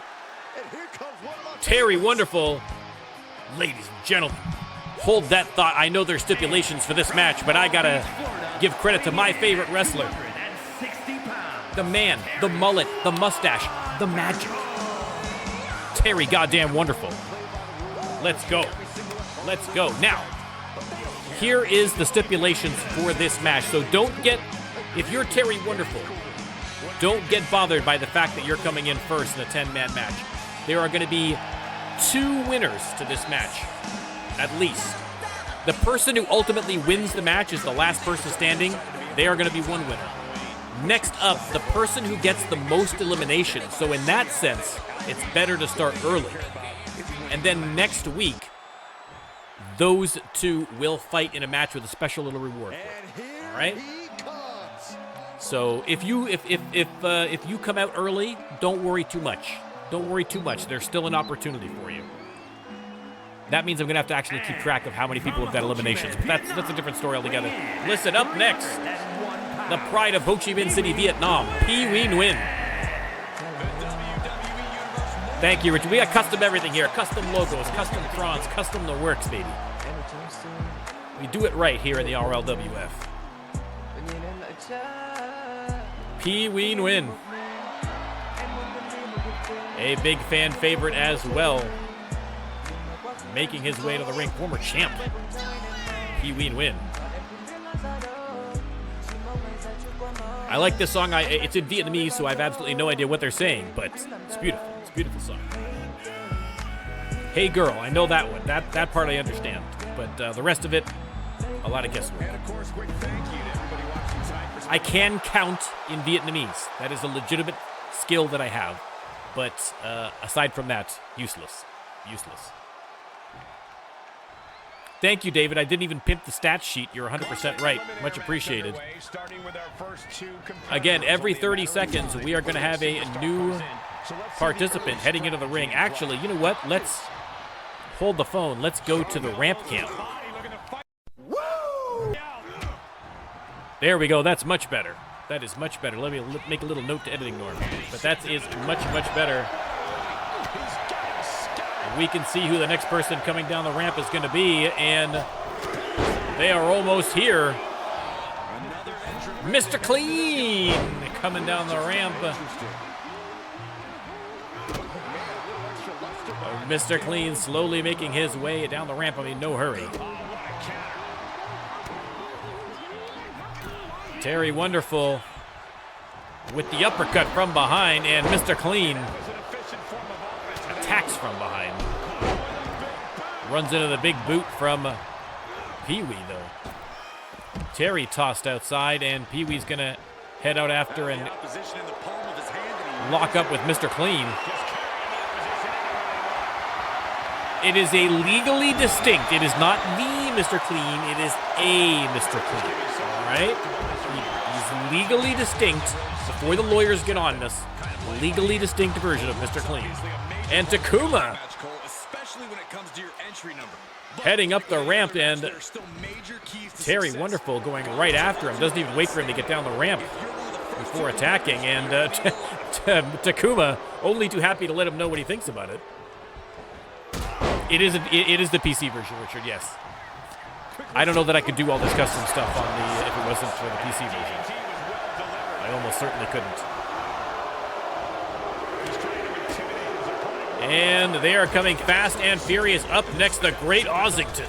Terry Wonderful. Ladies and gentlemen, hold that thought. I know there's stipulations for this match, but I gotta give credit to my favorite wrestler. The man, the mullet, the mustache, the magic. Terry goddamn Wonderful. Let's go. Let's go. Now, here is the stipulations for this match. So if you're Terry Wonderful, don't get bothered by the fact that you're coming in first in a 10-man match. There are going to be 2 winners to this match, at least. The person who ultimately wins the match is the last person standing. They are going to be 1 winner. Next up, the person who gets the most eliminations. So in that sense, it's better to start early. And then next week, those 2 will fight in a match with a special little reward for it. All right? So if you come out early, don't worry too much. Don't worry too much. There's still an opportunity for you. That means I'm going to have to actually keep track of how many people have got eliminations. But that's a different story altogether. Listen, up next, the pride of Ho Chi Minh City, Vietnam, Phi Nguyen Nguyen. Thank you, Richard. We got custom everything here. Custom logos, custum prawns, custom the works, baby. We do it right here in the RLWF. P-Wee Nguyen. A big fan favorite as well. Making his way to the ring. Former champ. P-Wee Nguyen. I like this song. It's in Vietnamese, so I have absolutely no idea what they're saying, but it's beautiful. It's a beautiful song. Hey Girl, I know that one. That part I understand. But the rest of it, a lot of guesswork. And of course, quick thank you to everybody watching tonight. I can count in Vietnamese. That is a legitimate skill that I have. But aside from that, useless. Useless. Thank you, David. I didn't even pimp the stat sheet. You're 100% right. Much appreciated. Again, every 30 seconds, we are going to have a new participant heading into the ring. Actually, you know what? Let's hold the phone. Let's go to the ramp camp. There we go. That's much better. That is much better. Let me make a little note to editing, Norm. But that is much, much better. We can see who the next person coming down the ramp is going to be, and they are almost here. Mr. Clean coming down the ramp. Mr. Clean slowly making his way down the ramp. I mean, no hurry. Terry Wonderful with the uppercut from behind, and Mr. Clean attacks from behind. Runs into the big boot from Pee-wee, though. Terry tossed outside, and Pee-wee's going to head out after and lock up with Mr. Clean. It is a legally distinct. It is not the Mr. Clean. It is a Mr. Clean. All right? He's legally distinct. Before the lawyers get on this, legally distinct version of Mr. Clean. And Takuma heading up the ramp, and Terry Wonderful going right after him. Doesn't even wait for him to get down the ramp before attacking. And Takuma only too happy to let him know what he thinks about it. It is the PC version, Richard, yes. I don't know that I could do all this custom stuff on the if it wasn't for the PC version. I almost certainly couldn't. And they are coming fast and furious. Up next, the Great Ossington.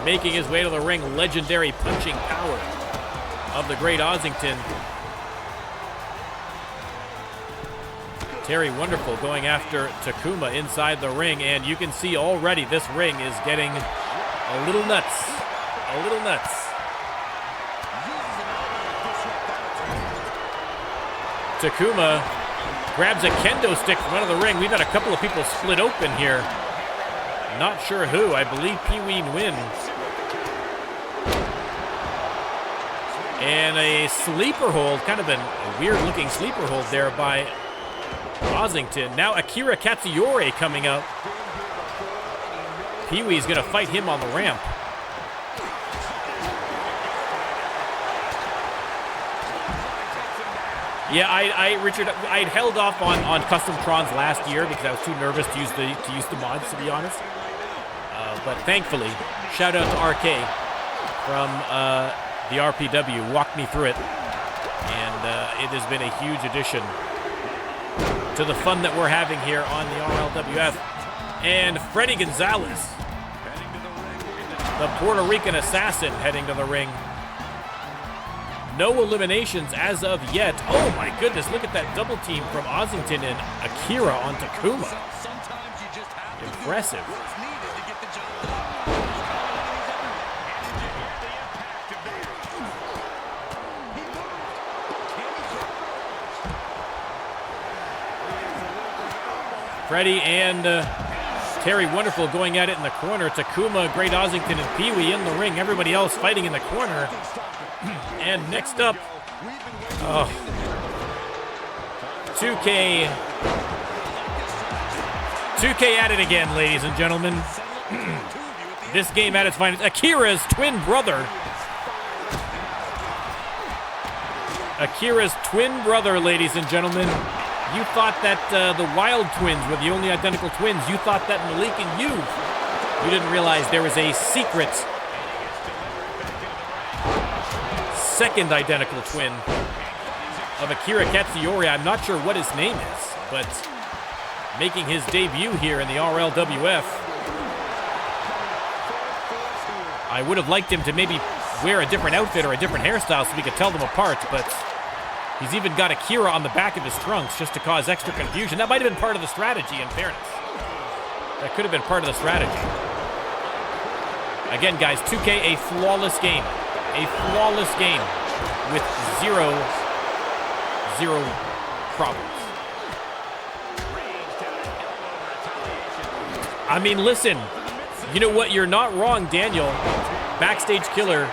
Making his way to the ring, legendary punching power of the Great Ossington. Terry Wonderful going after Takuma inside the ring, and you can see already this ring is getting a little nuts. A little nuts. Takuma grabs a kendo stick from under the ring. We've had a couple of people split open here. Not sure who. I believe Pee-wee Nguyen. And a sleeper hold, kind of a weird-looking sleeper hold there by Ossington. Now Akira Katsuyori coming up. Pee-wee's going to fight him on the ramp. Yeah, Richard, I'd held off on custom Trons last year because I was too nervous to use the mods, to be honest. But thankfully, shout out to RK from the RPW, walked me through it, and it has been a huge addition to the fun that we're having here on the RLWF. And Freddy Gonzalez, the Puerto Rican assassin, heading to the ring. No eliminations as of yet. Oh my goodness, look at that double team from Ossington and Akira on Takuma. Impressive. Freddie and Terry Wonderful going at it in the corner. Takuma, Great Ossington, and Pee-wee in the ring. Everybody else fighting in the corner. And next up, 2K at it again, ladies and gentlemen. This game at its finest. Akira's twin brother. Akira's twin brother, ladies and gentlemen. You thought that the Wild twins were the only identical twins. You thought that Malik and you didn't realize there was a secret second identical twin of Akira Katsuyori. I'm not sure what his name is, but making his debut here in the RLWF. I would have liked him to maybe wear a different outfit or a different hairstyle so we could tell them apart, but he's even got Akira on the back of his trunks just to cause extra confusion. That might have been part of the strategy, in fairness. That could have been part of the strategy. Again, guys, 2K, a flawless game. A flawless game with zero problems. I mean, listen, you know what? You're not wrong, Daniel. Backstage Killer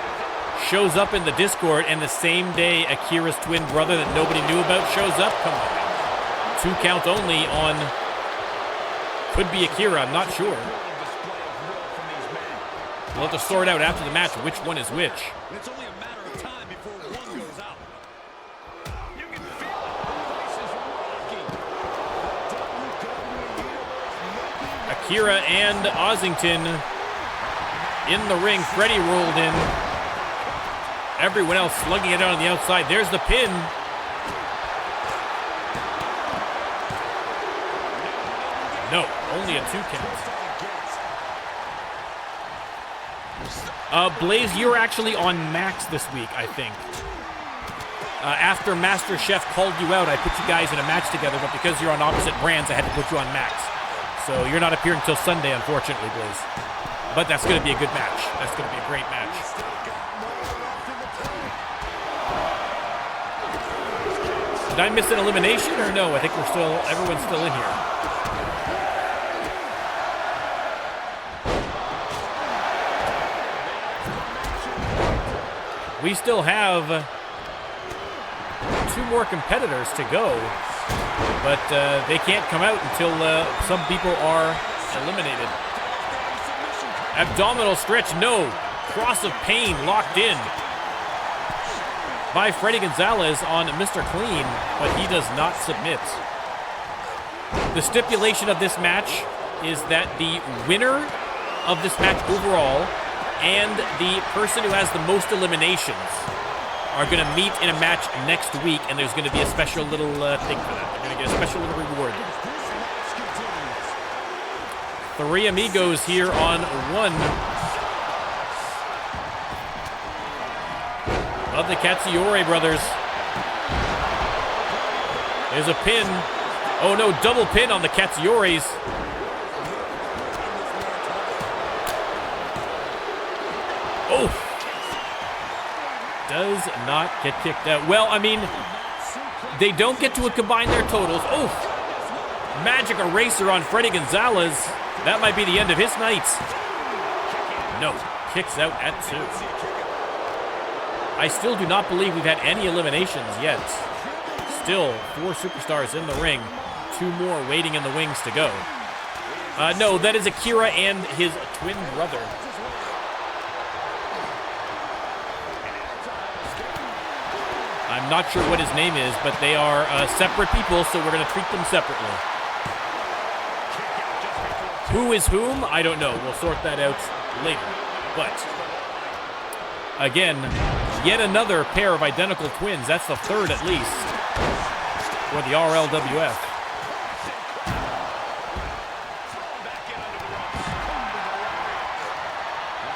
shows up in the Discord, and the same day Akira's twin brother that nobody knew about shows up. Come on. 2 count only on... Could be Akira, I'm not sure. We'll have to sort out after the match which one is which. It's only a matter of time before one goes out. You can feel it. This is rocking. Akira and Ossington in the ring. Freddie rolled in. Everyone else slugging it out on the outside. There's the pin. No, only a 2 count. Blaze, you're actually on Max this week, I think. After Master Chef called you out, I put you guys in a match together, but because you're on opposite brands, I had to put you on Max. So you're not appearing until Sunday, unfortunately, Blaze. But that's going to be a good match. That's going to be a great match. Did I miss an elimination or no? I think everyone's still in here. We still have 2 more competitors to go, but they can't come out until some people are eliminated. Abdominal stretch, no. Cross of pain locked in by Freddy Gonzalez on Mr. Clean, but he does not submit. The stipulation of this match is that the winner of this match overall and the person who has the most eliminations are going to meet in a match next week, and there's going to be a special little thing for that. They're going to get a special little reward. 3 amigos here on 1 of the Katsuyori brothers. There's a pin. Oh no, double pin on the Katsuyoris. Oh! Does not get kicked out. Well, I mean, they don't get to combine their totals. Oh! Magic eraser on Freddy Gonzalez. That might be the end of his night. No. Kicks out at 2. I still do not believe we've had any eliminations yet. Still 4 superstars in the ring. 2 more waiting in the wings to go. No, that is Akira and his twin brother. I'm not sure what his name is, but they are separate people, so we're going to treat them separately. Who is whom? I don't know. We'll sort that out later. But, again, yet another pair of identical twins. That's the 3rd at least for the RLWF.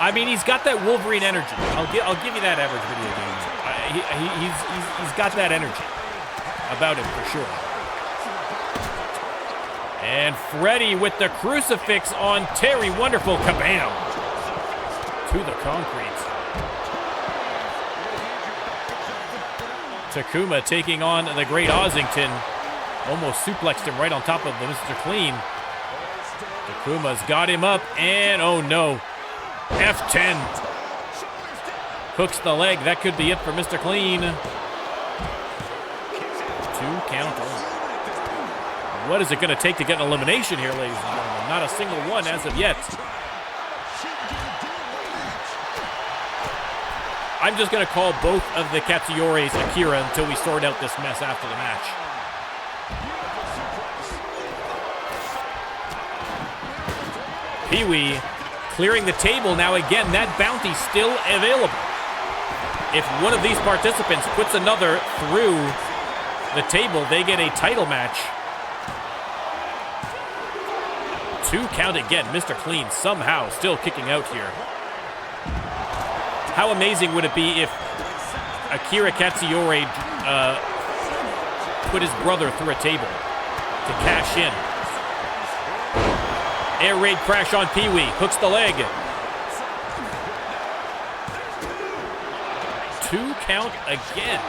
I mean, he's got that Wolverine energy. I'll give you that, average video game. He's got that energy about him for sure. And Freddy with the crucifix on Terry. Wonderful. Kabam! To the concrete. Takuma taking on the great Ossington. Almost suplexed him right on top of the Mr. Clean. Takuma's got him up, and oh no. F10. Hooks the leg. That could be it for Mr. Clean. 2 count only. What is it going to take to get an elimination here, ladies and gentlemen? Not a single one as of yet. I'm just going to call both of the Katsuyoris Akira until we sort out this mess after the match. Pee-wee clearing the table now again. That bounty still available. If one of these participants puts another through the table, they get a title match. 2 count again. Mr. Clean somehow still kicking out here. How amazing would it be if Akira Katsuyori put his brother through a table to cash in. Air raid crash on Pee-wee. Hooks the leg. 2 count again.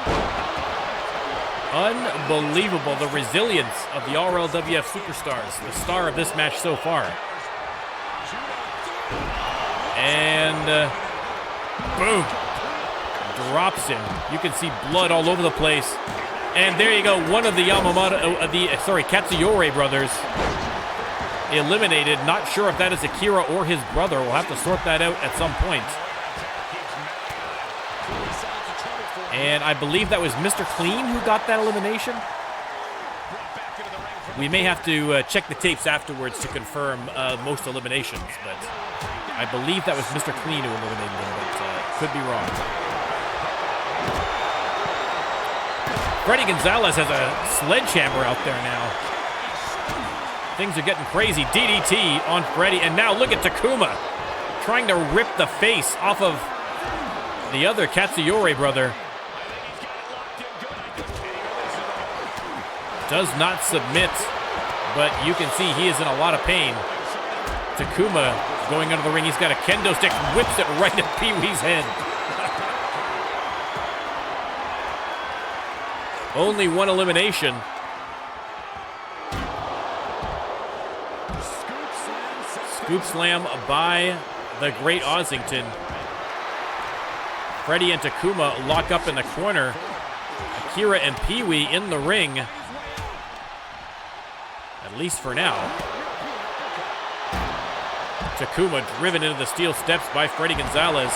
Unbelievable, the resilience of the RLWF Superstars, the star of this match so far. And boom, drops him. You can see blood all over the place. And there you go, one of the Katsuyori brothers eliminated. Not sure if that is Akira or his brother. We'll have to sort that out at some point. And I believe that was Mr. Clean who got that elimination. We may have to check the tapes afterwards to confirm most eliminations, but I believe that was Mr. Clean who eliminated him, but could be wrong. Freddy Gonzalez has a sledgehammer out there now. Things are getting crazy. DDT on Freddy, and now look at Takuma trying to rip the face off of the other Katsuyori brother. Does not submit, but you can see he is in a lot of pain. Takuma going under the ring. He's got a kendo stick, whips it right at Pee-wee's head. Only one elimination. Scoop slam by the Great Ossington. Freddy and Takuma lock up in the corner. Akira and Pee-wee in the ring. At least for now. Takuma driven into the steel steps by Freddy Gonzalez.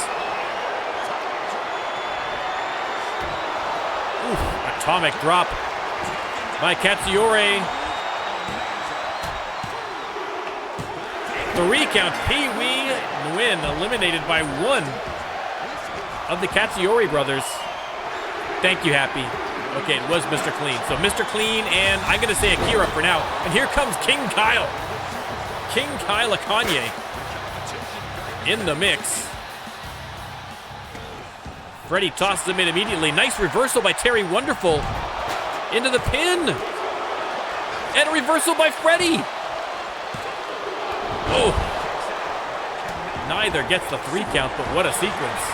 Oof, atomic drop by Katsuyori. 3 count. Pee-wee win, eliminated by one of the Katsuyori brothers. Thank you, Happy. Okay, it was Mr. Clean. So Mr. Clean and I'm going to say Akira for now. And here comes King Kyle. King Kyle Akanye in the mix. Freddy tosses him in immediately. Nice reversal by Terry Wonderful into the pin. And a reversal by Freddy. Oh. Neither gets the 3 count, but what a sequence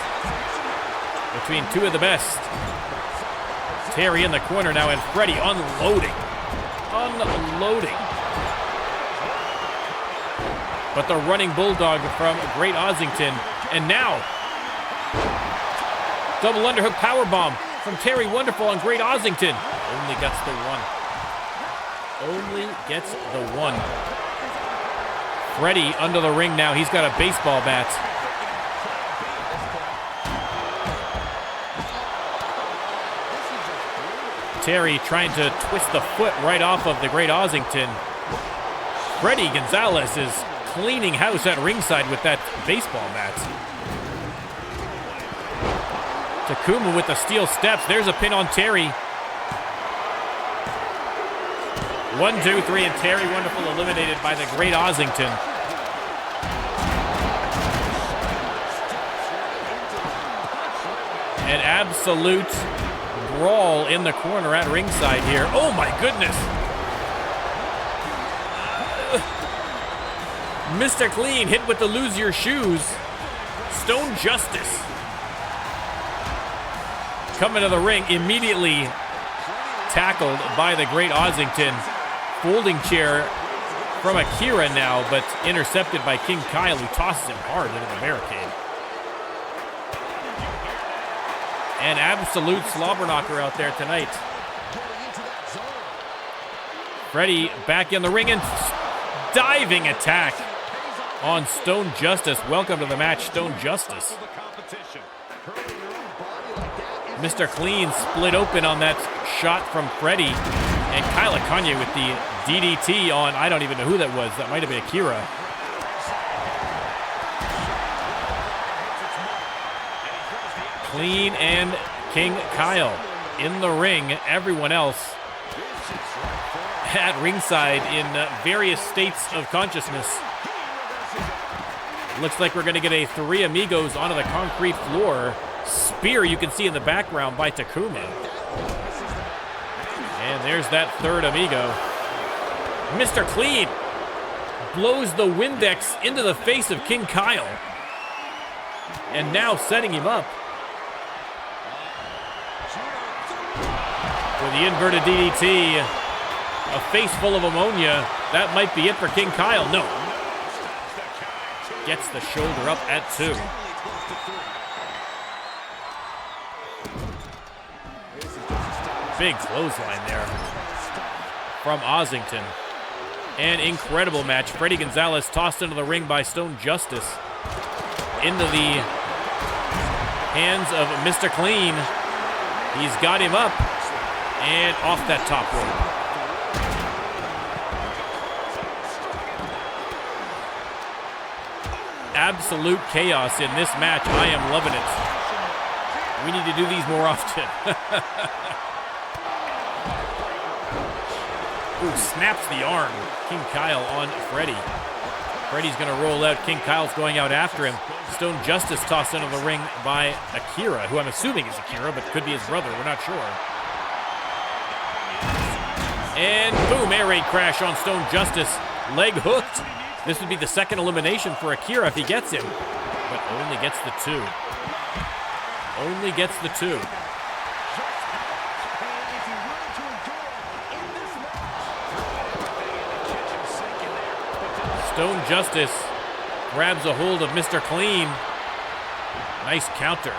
between two of the best. Terry in the corner now, and Freddy unloading. Unloading. But the running bulldog from Great Ossington. And now, double underhook powerbomb from Terry Wonderful on Great Ossington. Only gets the one. Only gets the one. Freddy under the ring now. He's got a baseball bat. Terry trying to twist the foot right off of the Great Ossington. Freddy Gonzalez is cleaning house at ringside with that baseball bat. Takuma with the steel steps. There's a pin on Terry. 1, 2, 3, and Terry Wonderful eliminated by the Great Ossington. An absolute brawl in the corner at ringside here. Oh my goodness. Mr. Clean hit with the lose your shoes. Stone Justice coming to the ring, immediately tackled by the Great Ossington. Folding chair from Akira now, but intercepted by King Kyle, who tosses him hard into the barricade. An absolute slobber knocker out there tonight. Freddy back in the ring and diving attack on Stone Justice. Welcome to the match, Stone Justice. Mr. Clean split open on that shot from Freddy. And Kyle Akanye with the DDT on, I don't even know who that was. That might have been Akira. Clean and King Kyle in the ring. Everyone else at ringside in various states of consciousness. Looks like we're going to get a 3 Amigos onto the concrete floor. Spear you can see in the background by Takuma. And there's that 3rd Amigo. Mr. Clean blows the Windex into the face of King Kyle. And now setting him up for the inverted DDT. A face full of ammonia. That might be it for King Kyle. No. Gets the shoulder up at 2. Big clothesline there from Ossington. An incredible match. Freddy Gonzalez tossed into the ring by Stone Justice. Into the hands of Mr. Clean. He's got him up and off that top rope. Absolute chaos in this match. I am loving it. We need to do these more often. Ooh, snaps the arm. King Kyle on Freddy. Freddy's going to roll out. King Kyle's going out after him. Stone Justice tossed into the ring by Akira, who I'm assuming is Akira, but could be his brother. We're not sure. And boom, air raid crash on Stone Justice. Leg hooked. This would be the 2nd elimination for Akira if he gets him, but only gets the 2. Only gets the 2. Stone Justice grabs a hold of Mr. Clean. Nice counter.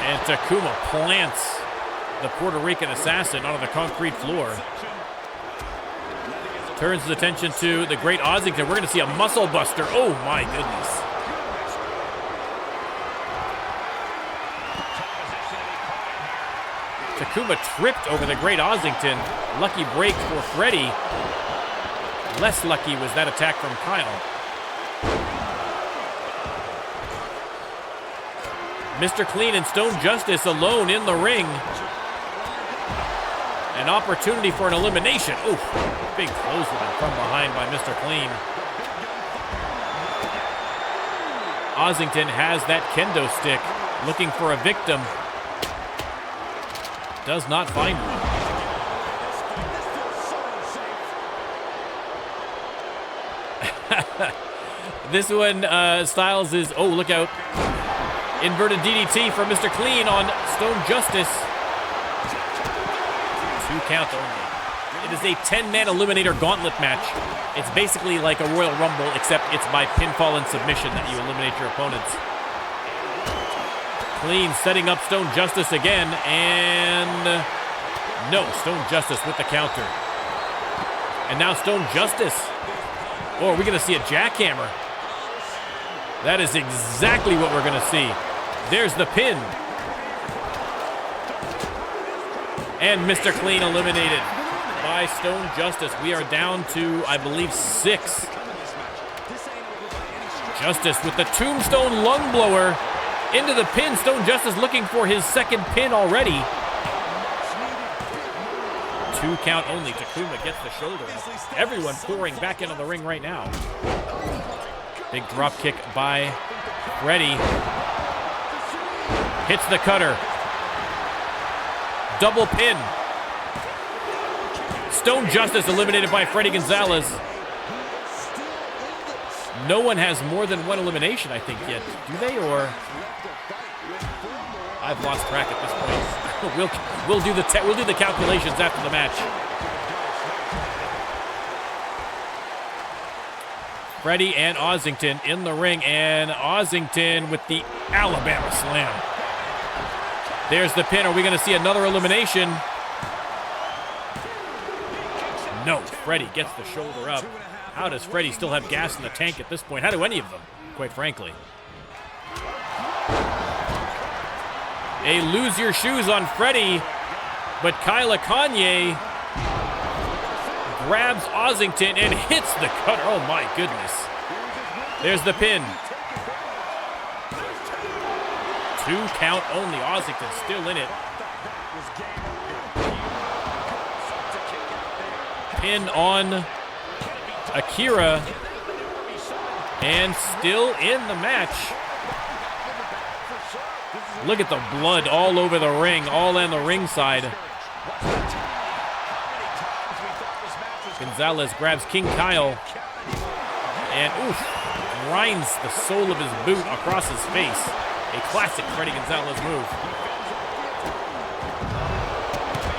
And Takuma plants the Puerto Rican assassin onto the concrete floor. Turns his attention to the great Ossington. We're going to see a muscle buster. Oh my goodness. Takuma tripped over the great Ossington. Lucky break for Freddy. Less lucky was that attack from Kyle. Mr. Clean and Stone Justice alone in the ring. An opportunity for an elimination. Oof, big clothesline from behind by Mr. Clean. Ossington has that kendo stick, looking for a victim. Does not find one. This one, Styles is, oh, look out. Inverted DDT from Mr. Clean on Stone Justice. 2 count only. It is a 10-man Eliminator Gauntlet match. It's basically like a Royal Rumble, except it's by pinfall and submission that you eliminate your opponents. Clean setting up Stone Justice again, and no, Stone Justice with the counter. And now Stone Justice. Oh, are we going to see a jackhammer? That is exactly what we're going to see. There's the pin. And Mr. Clean eliminated by Stone Justice. We are down to, I believe, 6. Justice with the tombstone lung blower into the pin. Stone Justice looking for his 2nd pin already. 2 count only. Takuma gets the shoulder up. Everyone pouring back into the ring right now. Big drop kick by Freddy. Hits the cutter. Double pin. Stone Justice eliminated by Freddy Gonzalez. No one has more than 1 elimination, I think, yet. Do they, or? I've lost track at this point. we'll do the calculations after the match. Freddy and Ossington in the ring, and Ossington with the Alabama Slam. There's the pin. Are we going to see another elimination? No, Freddy gets the shoulder up. How does Freddy still have gas in the tank at this point? How do any of them, quite frankly? A lose your shoes on Freddy, but Kyla Kanye grabs Ossington and hits the cutter. Oh my goodness. There's the pin. 2 count only. Ossington still in it. Pin on Akira. And still in the match. Look at the blood all over the ring, all on the ringside. Gonzalez grabs King Kyle and grinds the sole of his boot across his face. A classic Freddy Gonzalez move.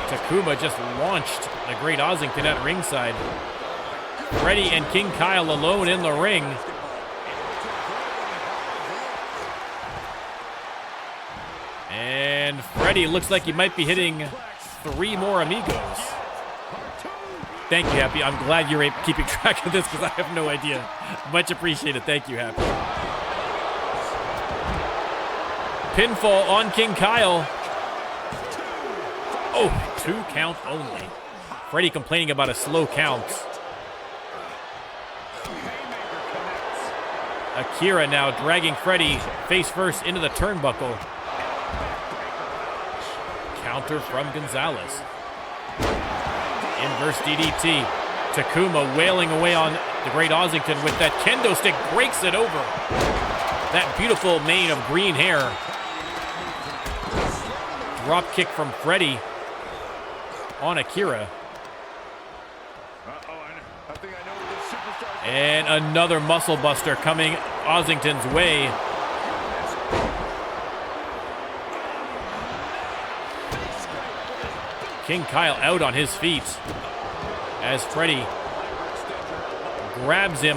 Takuma just launched the Great Ossington at ringside. Freddy and King Kyle alone in the ring. And Freddy looks like he might be hitting 3 more amigos. Thank you, Happy. I'm glad you're keeping track of this because I have no idea. Much appreciated. Thank you, Happy. Pinfall on King Kyle. Oh, 2 count only. Freddy complaining about a slow count. Akira now dragging Freddy face first into the turnbuckle. Counter from Gonzalez. Inverse DDT. Takuma wailing away on the Great Ossington with that kendo stick, breaks it over. That beautiful mane of green hair. Drop kick from Freddy on Akira. And another muscle buster coming Ossington's way. King Kyle out on his feet as Freddy grabs him,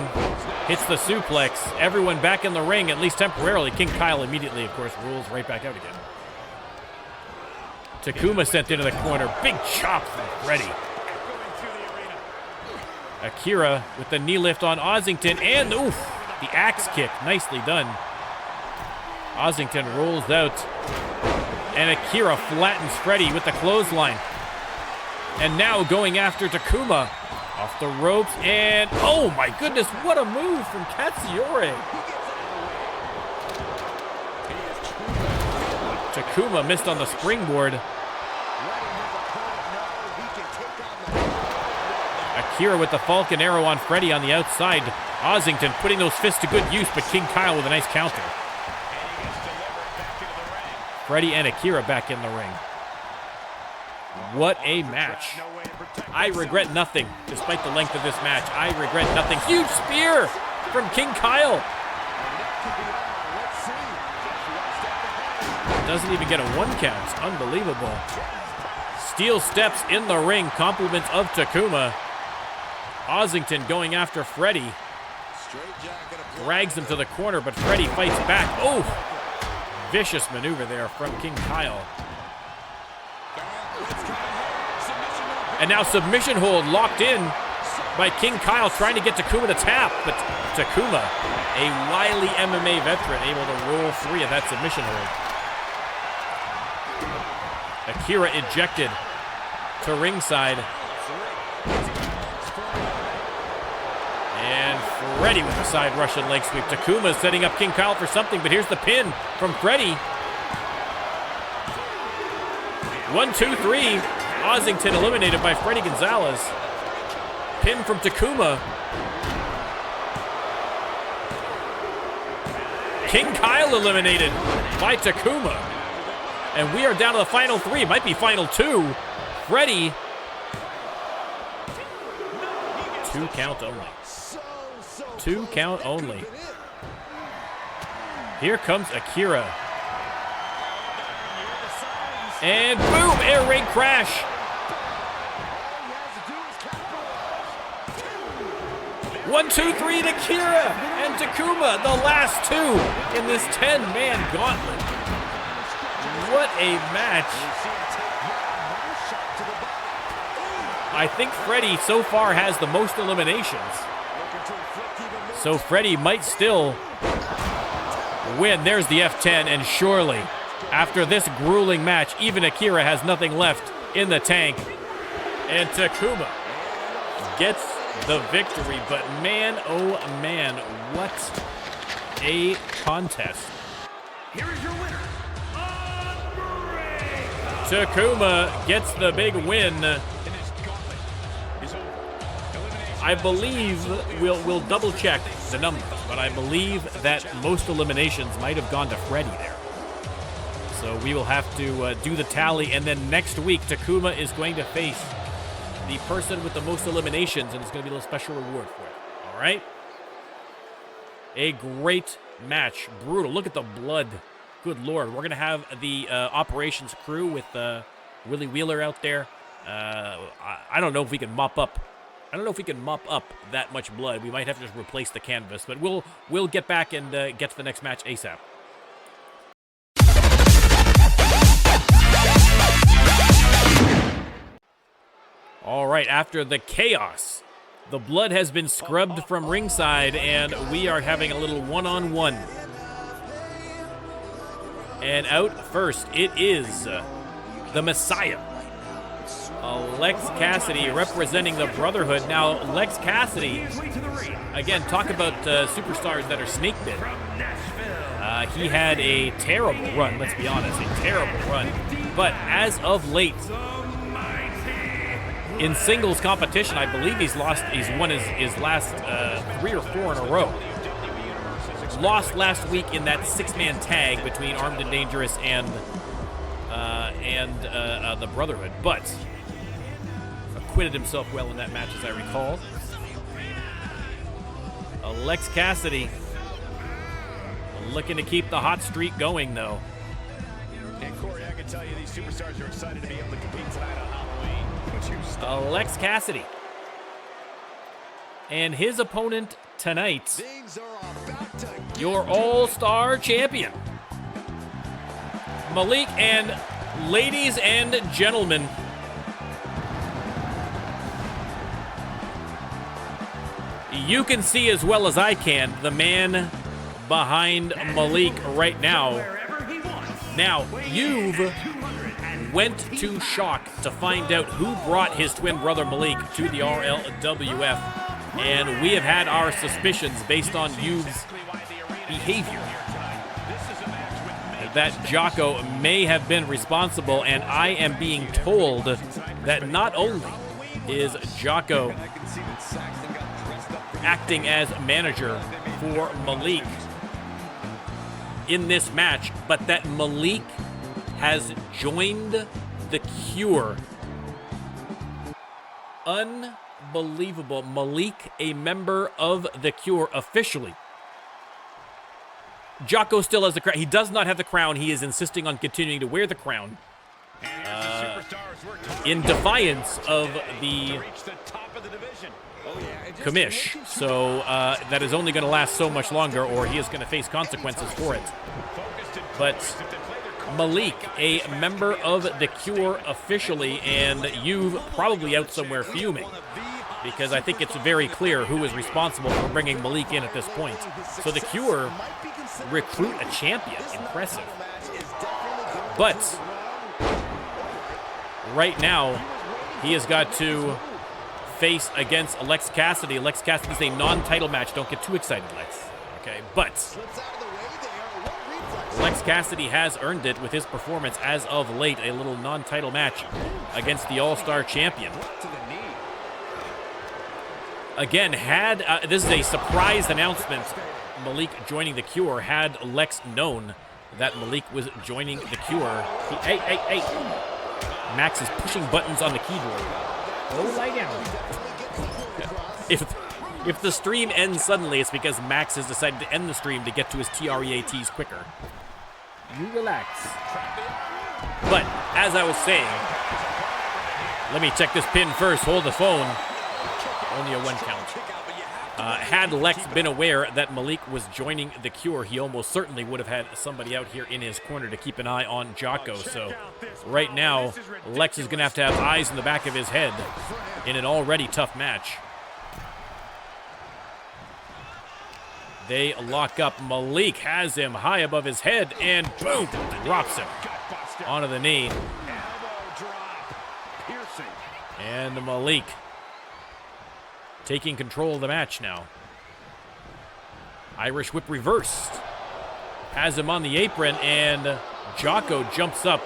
hits the suplex. Everyone back in the ring, at least temporarily. King Kyle immediately, of course, rolls right back out again. Takuma sent into the corner. Big chop from Freddy. Akira with the knee lift on Ossington and the axe kick. Nicely done. Ossington rolls out and Akira flattens Freddy with the clothesline. And now going after Takuma off the ropes and oh my goodness, what a move from C.U.R.E. Takuma missed on the springboard. Akira with the Falcon Arrow on Freddy on the outside. Ossington putting those fists to good use, but King Kyle with a nice counter. Freddy and Akira back in the ring. What a match. I regret nothing, despite the length of this match. I regret nothing. Huge spear from King Kyle. Doesn't even get a 1 count. Unbelievable. Steel steps in the ring, compliments of Takuma. Ossington going after Freddy. Drags him to the corner, but Freddy fights back. Oh! Vicious maneuver there from King Kyle. And now submission hold locked in by King Kyle trying to get Takuma to tap. But Takuma, a wily MMA veteran, able to roll free of that submission hold. Akira ejected to ringside. And Freddy with the side Russian leg sweep. Takuma setting up King Kyle for something, but here's the pin from Freddy. 1, 2, 3. Ossington eliminated by Freddy Gonzalez. Pin from Takuma. King Kyle eliminated by Takuma. And we are down to the final 3. It might be final 2. Freddy. 2 count only. 2 count only. Here comes Akira. And boom, air raid crash. One, two, three to Akira and Takuma, the last 2 in this 10-man gauntlet. What a match. I think Freddy so far has the most eliminations. So Freddy might still win. There's the F10, and surely after this grueling match, even Akira has nothing left in the tank. And Takuma gets the victory, but man, oh man, what a contest. Here is your winner, Takuma gets the big win. I believe we'll double check the numbers, but I believe that most eliminations might have gone to Freddy there. So we will have to do the tally, and then next week Takuma is going to face the person with the most eliminations, and it's going to be a little special reward for it. All right? A great match. Brutal. Look at the blood. Good Lord. We're going to have the operations crew with Willie Wheeler out there. I don't know if we can mop up. I don't know if we can mop up that much blood. We might have to just replace the canvas, but we'll get back and get to the next match ASAP. All right, after the chaos, the blood has been scrubbed from ringside, and we are having a little one-on-one. And out first, it is the Messiah, Lex Cassidy, representing the Brotherhood. Now, Lex Cassidy, again, talk about superstars that are snake bitten. He had a terrible run, let's be honest, a terrible run. But as of late, in singles competition, I believe he's won his last 3 or 4 in a row. Lost last week in that 6-man tag between Armed and Dangerous and the Brotherhood, but acquitted himself well in that match, as I recall. Lex Cassidy looking to keep the hot streak going, though. And Corey, I can tell you these superstars are excited to be able to compete tonight on Halloween. Lex Cassidy. And his opponent tonight, your all-star champion, Malik. And ladies and gentlemen, you can see as well as I can the man behind Malik right now. Now, you've went to Shock to find out who brought his twin brother Malik to the RLWF, and we have had our suspicions based on You've's behavior that Jocko may have been responsible, and I am being told that not only is Jocko acting as manager for Malik in this match, but that Malik has joined the C.U.R.E. Unbelievable. Malik, a member of the C.U.R.E. officially. Jocko still has the crown. He does not have the crown. He is insisting on continuing to wear the crown in defiance of the commish. So that is only going to last so much longer, or he is going to face consequences for it. But Malik, a member of the C.U.R.E. officially, and you probably out somewhere fuming, because I think it's very clear who is responsible for bringing Malik in at this point. So the C.U.R.E. recruit a champion. Impressive. But right now, he has got to face against Lex Cassidy. Lex Cassidy is a non-title match. Don't get too excited, Lex. Okay, but Lex Cassidy has earned it with his performance as of late. A little non-title match against the All-Star champion. Again, this is a surprise announcement, Malik joining the C.U.R.E. Had Lex known that Malik was joining the C.U.R.E. Hey. Max is pushing buttons on the keyboard. Go lie down. If the stream ends suddenly, it's because Max has decided to end the stream to get to his TREATs quicker. You relax. But, as I was saying, let me check this pin first. Hold the phone. Only a 1 count. Had Lex been aware that Malik was joining the C.U.R.E., he almost certainly would have had somebody out here in his corner to keep an eye on Jocko. So right now, Lex is going to have eyes in the back of his head in an already tough match. They lock up. Malik has him high above his head, and boom, drops him onto the knee. And Malik taking control of the match now. Irish whip reversed. Has him on the apron, and Jocko jumps up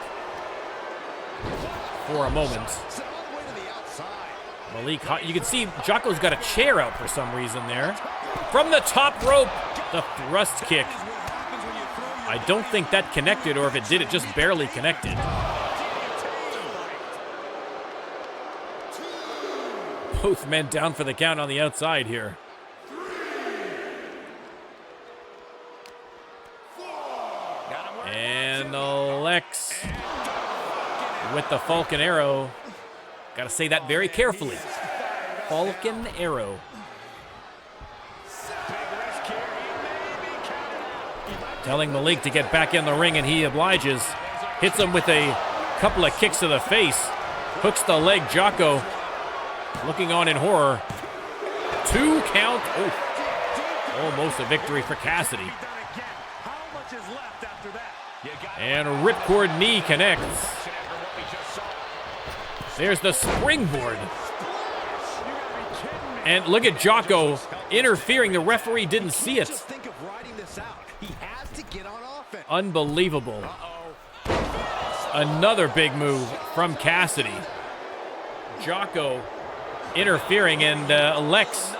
for a moment. Malik, you can see Jocko's got a chair out for some reason there. From the top rope, the thrust kick. I don't think that connected, or if it did, it just barely connected. Both men down for the count on the outside here. And Lex with the Falcon Arrow. Got to say that very carefully. Falcon Arrow. Telling Malik to get back in the ring, and he obliges. Hits him with a couple of kicks to the face. Hooks the leg. Jocko looking on in horror. 2 count. Oh, almost a victory for Cassidy. And ripcord knee connects. There's the springboard. And look at Jocko interfering. The referee didn't see it. Unbelievable. Another big move from Cassidy. Jocko interfering, and Lex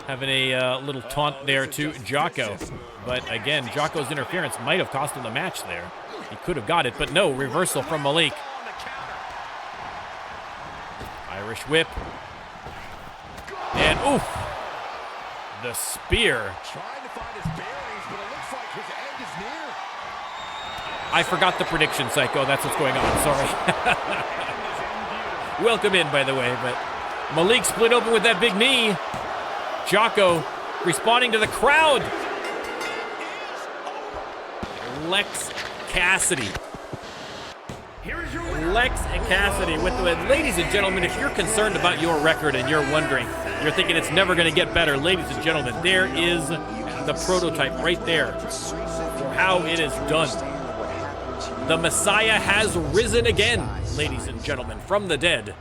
having a little taunt there to Jocko. But again, Jocko's interference might have cost him the match there. He could have got it, but no, reversal from Malik. Irish whip. And oof, the spear. I forgot the prediction, Psycho. That's what's going on. Sorry. Welcome in, by the way. But Malik split open with that big knee. Jocko responding to the crowd. Lex Cassidy. Lex Cassidy with the win. Ladies and gentlemen, if you're concerned about your record and you're wondering, you're thinking it's never going to get better, ladies and gentlemen, there is the prototype right there for how it is done. The Messiah has risen again, ladies and gentlemen, from the dead,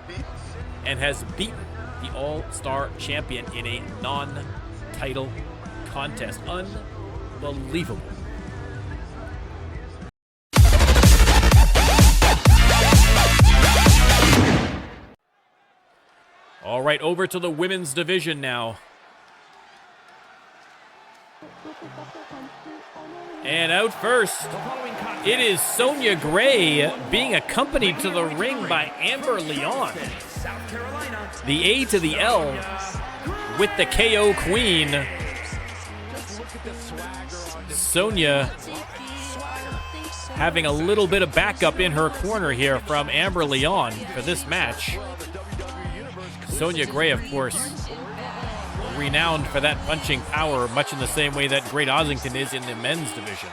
and has beaten the All-Star Champion in a non-title contest. Unbelievable. All right, over to the women's division now. And out first, it is Sonya Gray being accompanied to the ring by Amber Leon. The A to the L with the KO Queen. Sonya having a little bit of backup in her corner here from Amber Leon for this match. Sonya Gray, of course, renowned for that punching power, much in the same way that Great Ossington is in the men's division.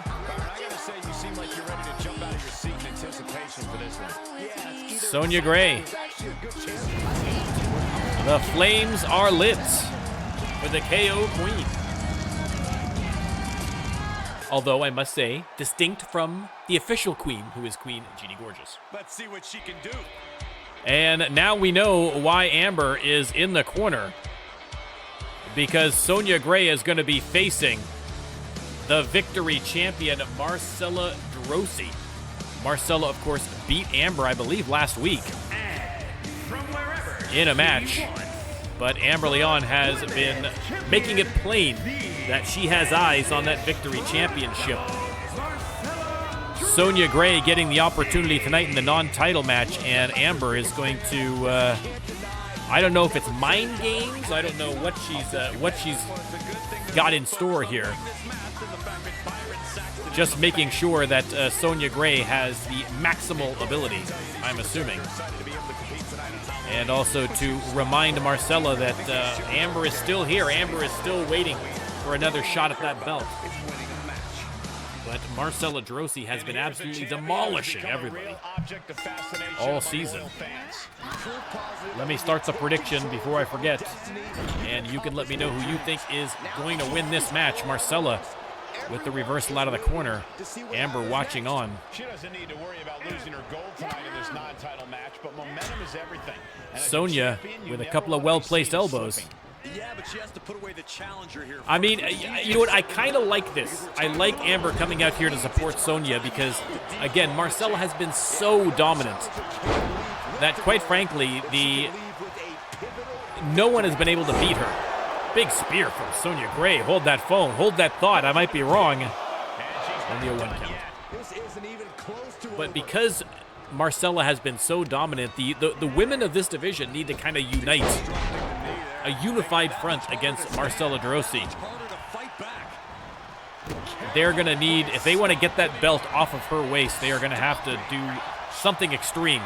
Sonya Gray. The flames are lit for the KO Queen. Although, I must say, distinct from the official queen, who is Queen Jeannie Gorgeous. Let's see what she can do. And now we know why Amber is in the corner. Because Sonya Gray is going to be facing the Victory Champion Marcella Droese. Marcella, of course, beat Amber, I believe, last week in a match. But Amber Leon has been making it plain that she has eyes on that Victory Championship. Sonya Gray getting the opportunity tonight in the non-title match, and Amber is going to, I don't know if it's mind games. I don't know what she's got in store here. Just making sure that Sonya Gray has the maximal ability, I'm assuming. And also to remind Marcella that Amber is still here. Amber is still waiting for another shot at that belt. But Marcella Droese has been absolutely demolishing everybody all season. Let me start the prediction before I forget. And you can let me know who you think is going to win this match. Marcella with the reversal out of the corner. Amber watching on. She doesn't need to worry about losing her gold tonight in this non-title match, but momentum is everything. And Sonya with a couple of well-placed elbows. Yeah, but she has to put away the challenger here. I mean, you know what? I kind of like this. I like Amber coming out here to support Sonya because, again, Marcella has been so dominant that, quite frankly, no one has been able to beat her. Big spear from Sonya Gray. Hold that phone. Hold that thought. I might be wrong. Only a 1 count. This isn't even close to But because Marcella has been so dominant, the women of this division need to kind of unite. A unified front against Marcella Droese. They're going to need, if they want to get that belt off of her waist, they are going to have to do something extreme.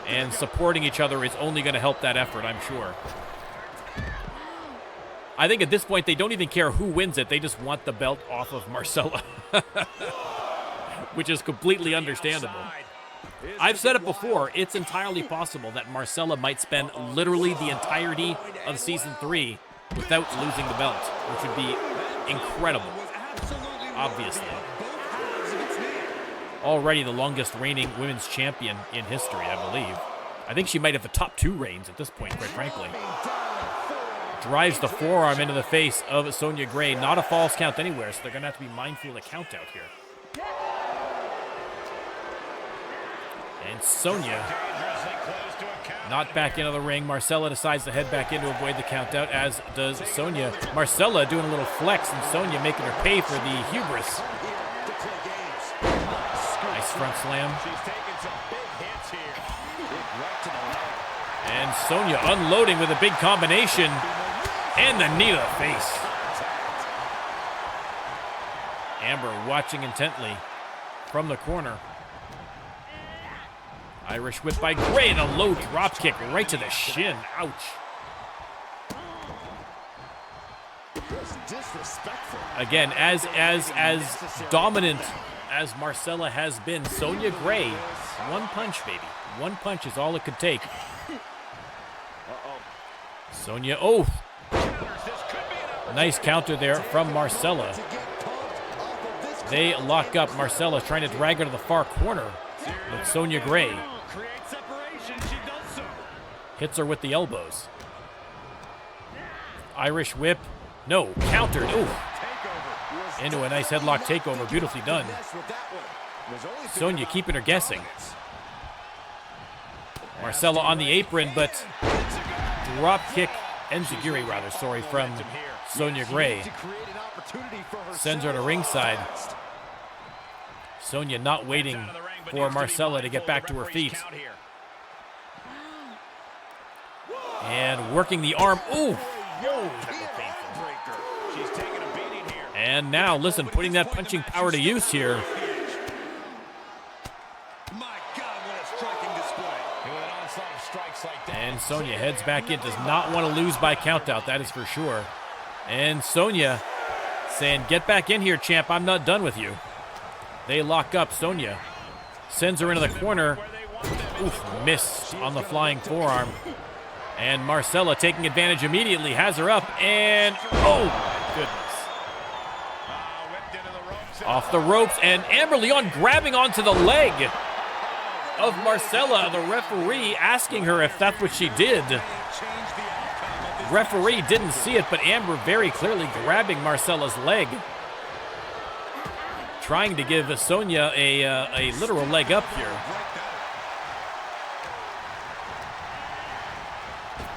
And supporting each other is only going to help that effort, I'm sure. I think at this point, they don't even care who wins it. They just want the belt off of Marcella. Which is completely understandable. I've said it before. It's entirely possible that Marcella might spend literally the entirety of Season 3 without losing the belt, which would be incredible, obviously. Already the longest reigning women's champion in history, I believe. I think she might have the top 2 reigns at this point, quite frankly. Drives the forearm into the face of Sonya Gray. Not a false count anywhere, so they're going to have to be mindful of the count out here. And Sonya not back into the ring. Marcella decides to head back in to avoid the count out, as does Sonya. Marcella doing a little flex, and Sonya making her pay for the hubris. Nice front slam. And Sonya unloading with a big combination. And the knee to the face. Amber watching intently from the corner. Irish whip by Gray and a low drop kick right to the shin. Ouch. Again, as dominant as Marcella has been, Sonya Gray, one punch, baby. One punch is all it could take. Sonya, oh. Nice counter there from Marcella. They lock up. Marcella trying to drag her to the far corner with Sonya Gray. Hits her with the elbows. Irish whip. No, countered. Ooh. Into a nice headlock takeover. Beautifully done. Sonya keeping her guessing. Marcella on the apron, but drop kick, enziguri rather, sorry, from Sonya Gray. Sends her to ringside. Sonya not waiting for Marcella to get back to her feet. And working the arm. Ooh! Whoa, that was painful. And now, listen, putting that punching power to use here. And Sonya heads back in. Does not want to lose by countout, that is for sure. And Sonya saying, get back in here, champ. I'm not done with you. They lock up. Sonya sends her into the corner. Oof, missed on the flying forearm. And Marcella taking advantage immediately, has her up, and oh my goodness. Off the ropes, and Amber Leon grabbing onto the leg of Marcella, the referee asking her if that's what she did. Referee didn't see it, but Amber very clearly grabbing Marcella's leg. Trying to give Sonya a literal leg up here.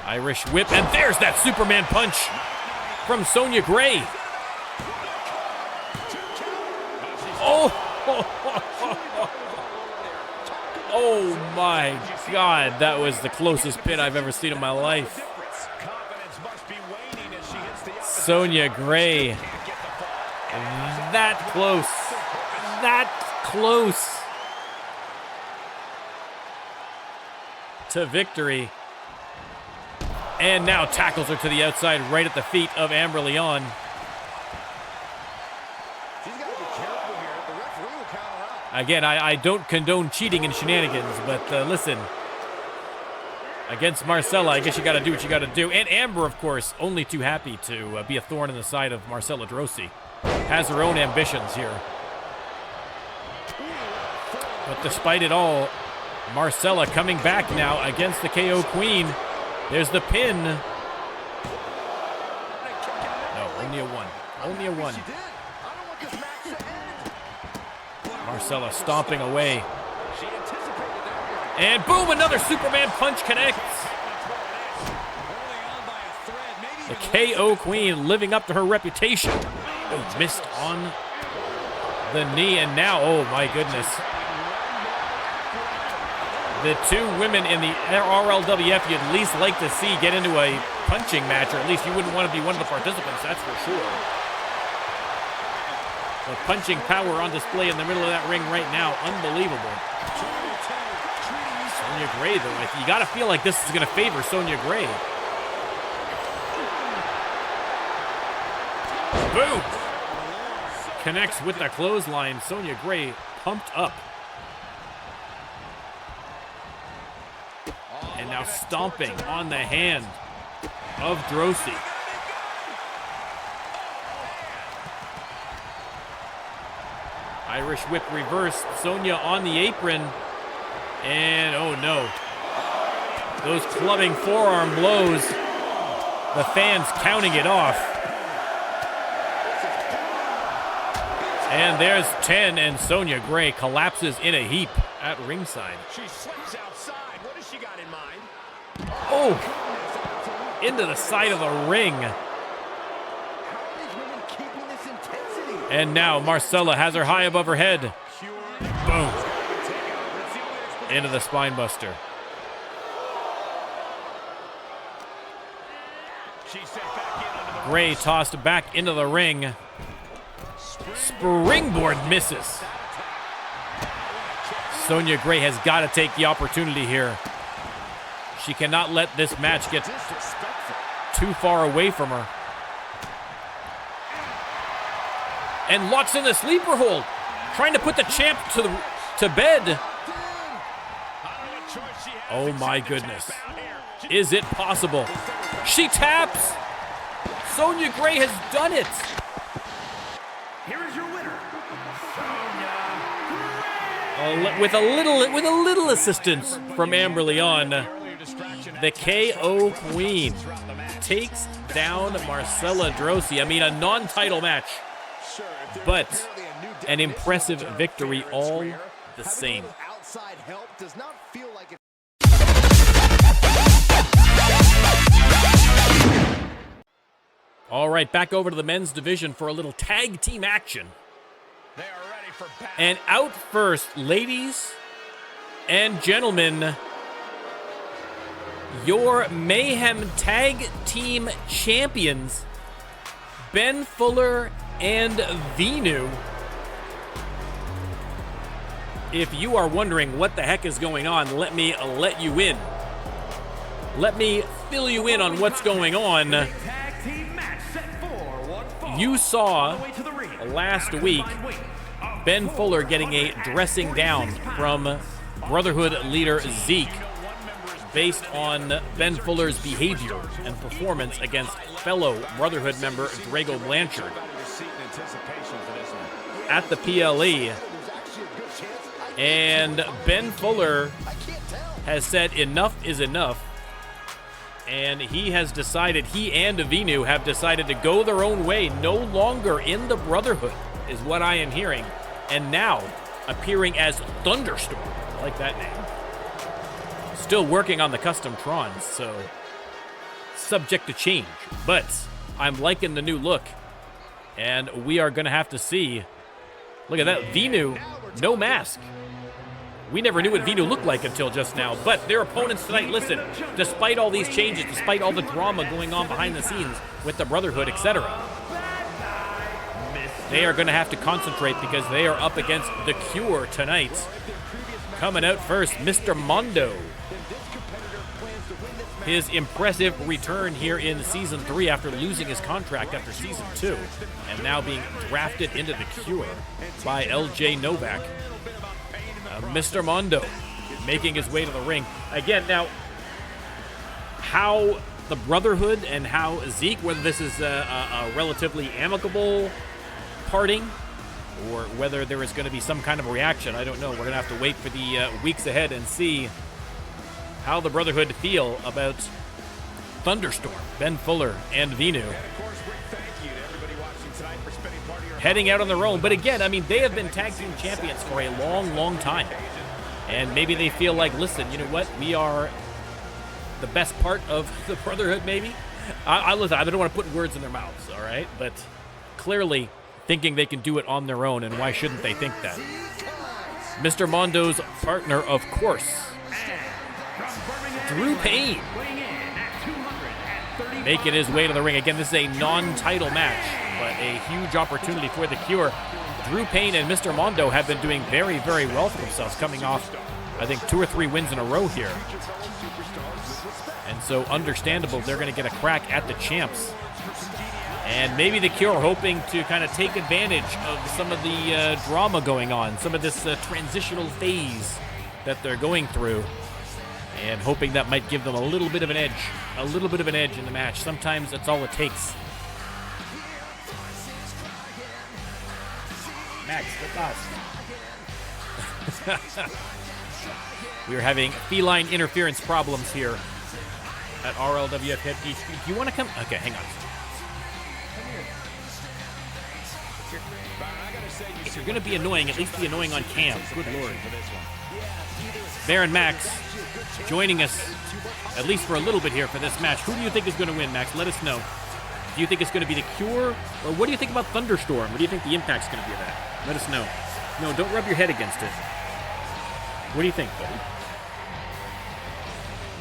Irish whip, and there's that Superman punch from Sonya Gray. Oh, oh my God, that was the closest pin I've ever seen in my life. Sonya Gray, that close to victory. And now tackles her to the outside right at the feet of Amber Leon. She's got to be careful here. The referee will count her out. Again, I don't condone cheating and shenanigans, but listen. against Marcella. I guess you got to do what you got to do. And Amber, of course, only too happy to be a thorn in the side of Marcella Droese. Has her own ambitions here. But despite it all, Marcella coming back now against the KO Queen. There's the pin. No, only a one. Only a one. Marcella stomping away. And boom, another Superman punch connects. The KO Queen living up to her reputation. Oh, missed on the knee, and now, oh my goodness. The two women in the RLWF you'd at least like to see get into a punching match, or at least you wouldn't want to be one of the participants, that's for sure. The punching power on display in the middle of that ring right now, unbelievable. Sonya Gray, though, you got to feel like this is going to favor Sonya Gray. Boom! Connects with the clothesline. Sonya Gray pumped up. And now stomping on the hand of Droese. Irish whip reversed. Sonya on the apron. And oh no. Those clubbing forearm blows. The fans counting it off. And there's 10, and Sonya Gray collapses in a heap at ringside. She slips outside. What has she got in mind? Oh! Into the side of the ring. How are these women keeping this intensity? And now Marcella has her high above her head. Boom. Into the spine buster. Gray tossed back into the ring. Springboard misses. Sonya Gray has got to take the opportunity here. She cannot let this match get too far away from her. And locks in the sleeper hold. Trying to put the champ to bed. Oh my goodness. Is it possible? She taps. Sonya Gray has done it. Here is your winner, Sonya Gray. With a little assistance from Amber Leon, the KO Queen takes down Marcella Droese. I mean, a non-title match, but an impressive victory all the same. Outside help does not feel like it. All right, back over to the men's division for a little tag team action. They are ready for battle. And out first, ladies and gentlemen, your Mayhem Tag Team Champions, Ben Fuller and Vinu. If you are wondering what the heck is going on, let me let you in. Let me fill you in on what's going on. You saw last week Ben Fuller getting a dressing down from Brotherhood leader Zeke based on Ben Fuller's behavior and performance against fellow Brotherhood member Drago Blanchard at the PLE. And Ben Fuller has said enough is enough. And he has decided, he and Vinu have decided to go their own way, no longer in the Brotherhood, is what I am hearing. And now, appearing as Thunderstorm. I like that name. Still working on the custom Trons, so subject to change. But I'm liking the new look. And we are going to have to see. Look at that, Vinu, no mask. We never knew what Vinu looked like until just now, but their opponents tonight, listen, despite all these changes, despite all the drama going on behind the scenes with the Brotherhood, etc., they are going to have to concentrate because they are up against the C.U.R.E tonight. Coming out first, Mr. Mondo. His impressive return here in Season 3 after losing his contract after Season 2, and now being drafted into the C.U.R.E by LJ Novak. Mr. Mondo making his way to the ring. Again, now, how the Brotherhood and how Zeke, whether this is a relatively amicable parting or whether there is going to be some kind of reaction, I don't know. We're going to have to wait for the weeks ahead and see how the Brotherhood feel about Thunderstorm, Ben Fuller, and Vinu heading out on their own. But again, I mean, they have been tag team champions for a long, long time. And maybe they feel like, listen, you know what? We are the best part of the Brotherhood, maybe. Listen, I don't want to put words in their mouths, all right? But clearly thinking they can do it on their own, and why shouldn't they think that? Mr. Mondo's partner, of course, Drew Payne, making his way to the ring. Again, this is a non-title match, but a huge opportunity for the Cure. Drew Payne and Mr. Mondo have been doing very, very well for themselves, coming off, I think, 2 or 3 wins in a row here. And so understandable they're going to get a crack at the champs. And maybe the Cure hoping to kind of take advantage of some of the drama going on, some of this transitional phase that they're going through, and hoping that might give them a little bit of an edge in the match. Sometimes that's all it takes. Max, get out. We are having feline interference problems here at RLWF Head HQ. Do you want to come? Okay, hang on. If you're going to be annoying, at least be annoying on cam. Good Lord. Baron Max joining us, at least for a little bit here for this match. Who do you think is going to win, Max? Let us know. Do you think it's going to be the Cure? Or what do you think about Thunderstorm? What do you think the impact's going to be of that? Let us know. No, don't rub your head against it. What do you think, buddy?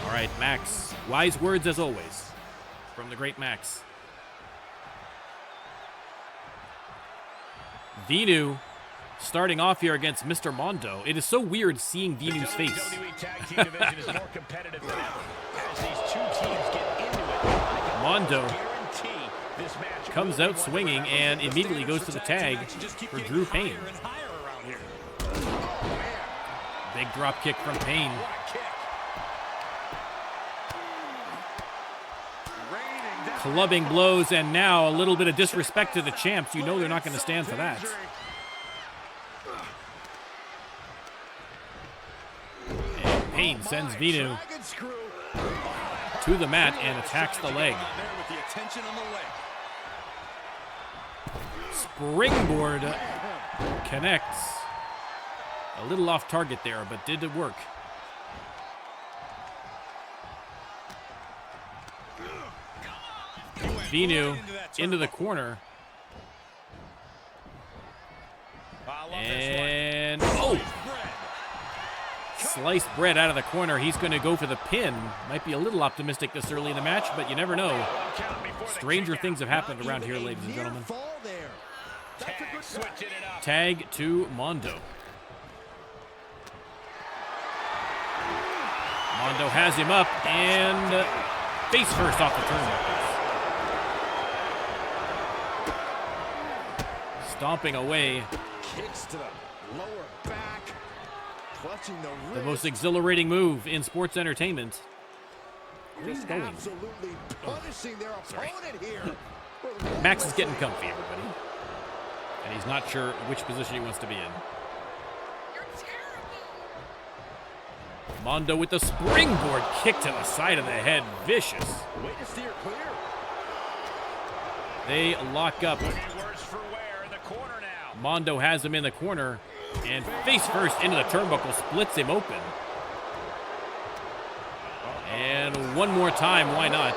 All right, Max. Wise words as always from the great Max. Vinu starting off here against Mr. Mondo. It is so weird seeing Vinu's face. WWE Tag Team division is more competitive than ever as these two teams get into it. Mondo comes out swinging and immediately goes to the tag for Drew Payne. Big drop kick from Payne. Clubbing blows, and now a little bit of disrespect to the champs. You know they're not going to stand for that. And Payne sends Vinu to the mat and attacks the leg. Springboard connects. A little off target there, but did it work? Vinu into the corner. And, oh! Sliced bread out of the corner. He's going to go for the pin. Might be a little optimistic this early in the match, but you never know. Stranger things have happened around here, ladies and gentlemen. Tag to Mondo. Mondo has him up and face first off the turnbuckles. Stomping away. Kicks to the lower back. Clutching the wrist. The most exhilarating move in sports entertainment. Where's he going? Absolutely punishing their opponent here. Max is getting comfy, everybody. And he's not sure which position he wants to be in. Mondo with the springboard kick to the side of the head. Vicious. Way to steer clear. They lock up. Mondo has him in the corner, and face first into the turnbuckle, splits him open. And one more time, why not?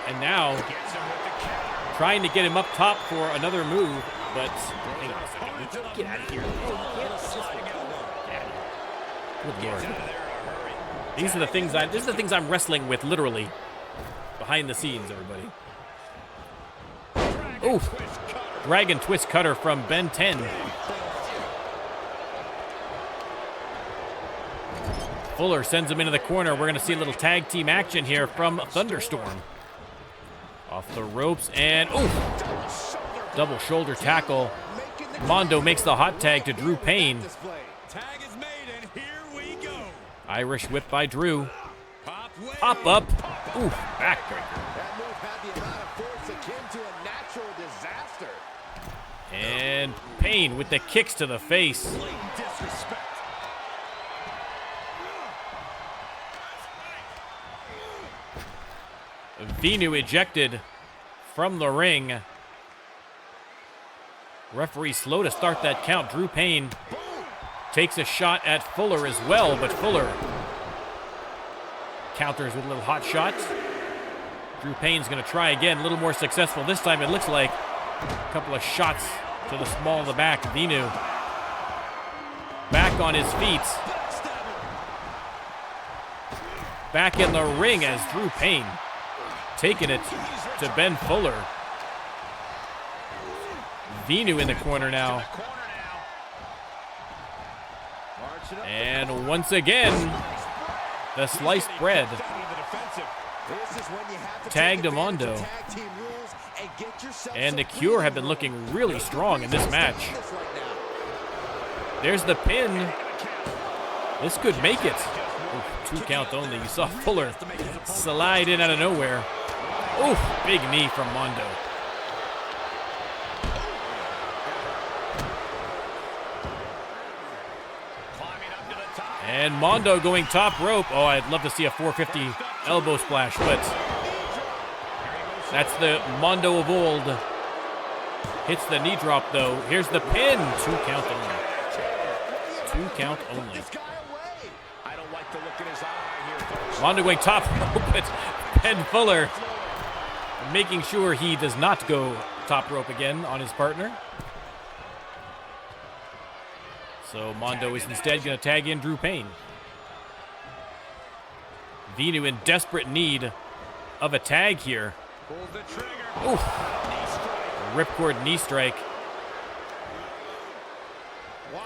And now, trying to get him up top for another move, but hang on a second. Get out of here. Good Lord. These are the things I'm wrestling with, literally, behind the scenes, everybody. Ooh, Dragon Twist Cutter from Ben 10. Fuller sends him into the corner. We're going to see a little tag team action here from Thunderstorm. Off the ropes, and ooh, double shoulder tackle. Mondo makes the hot tag to Drew Payne. Irish whip by Drew. Pop up. Ooh, backbreaker. That move had the amount of force akin to a natural disaster. And Payne with the kicks to the face. Blatant disrespect. Vinu ejected from the ring. Referee slow to start that count. Drew Payne takes a shot at Fuller as well, but Fuller counters with a little hot shot. Drew Payne's going to try again, a little more successful this time. It looks like a couple of shots to the small of the back. Vinu back on his feet. Back in the ring as Drew Payne taking it to Ben Fuller. Vinu in the corner now. And once again, the sliced bread. Tag to Mondo. And the C.U.R.E have been looking really strong in this match. There's the pin. This could make it. Oof, 2 count only. You saw Fuller slide in out of nowhere. Oof, big knee from Mondo. And Mondo going top rope. Oh, I'd love to see a 450 elbow splash, but that's the Mondo of old. Hits the knee drop, though. Here's the pin. 2 count only. 2 count only. Mondo going top rope, but Ben Fuller making sure he does not go top rope again on his partner. So Mondo is instead going to tag in Drew Payne. Vinu in desperate need of a tag here. Oof. Ripcord knee strike.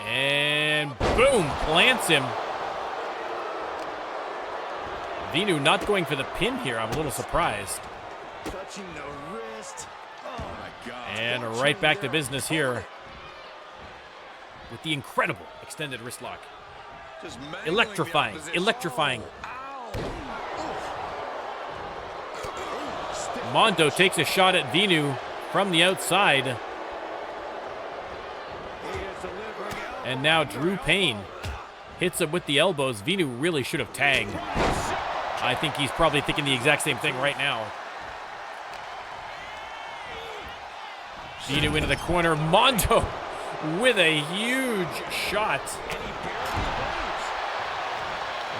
And boom, plants him. Vinu not going for the pin here. I'm a little surprised. Touching the wrist. Oh my God. And right back to business here with the incredible extended wrist lock. Electrifying, electrifying. Mondo takes a shot at Vinu from the outside. And now Drew Payne hits him with the elbows. Vinu really should have tagged. I think he's probably thinking the exact same thing right now. Vinu into the corner. Mondo with a huge shot.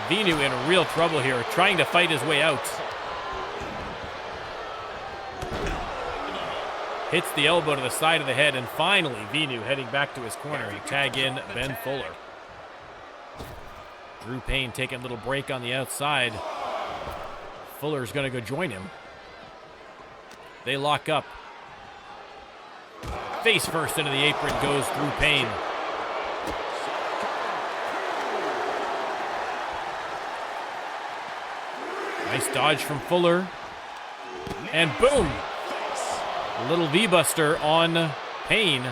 Vinu in real trouble here, trying to fight his way out. Hits the elbow to the side of the head, and finally Vinu heading back to his corner to tag in Ben Fuller. Drew Payne taking a little break on the outside. Fuller's going to go join him. They lock up. Face first into the apron goes Drew Payne. Nice dodge from Fuller. And boom! A little V-buster on Payne.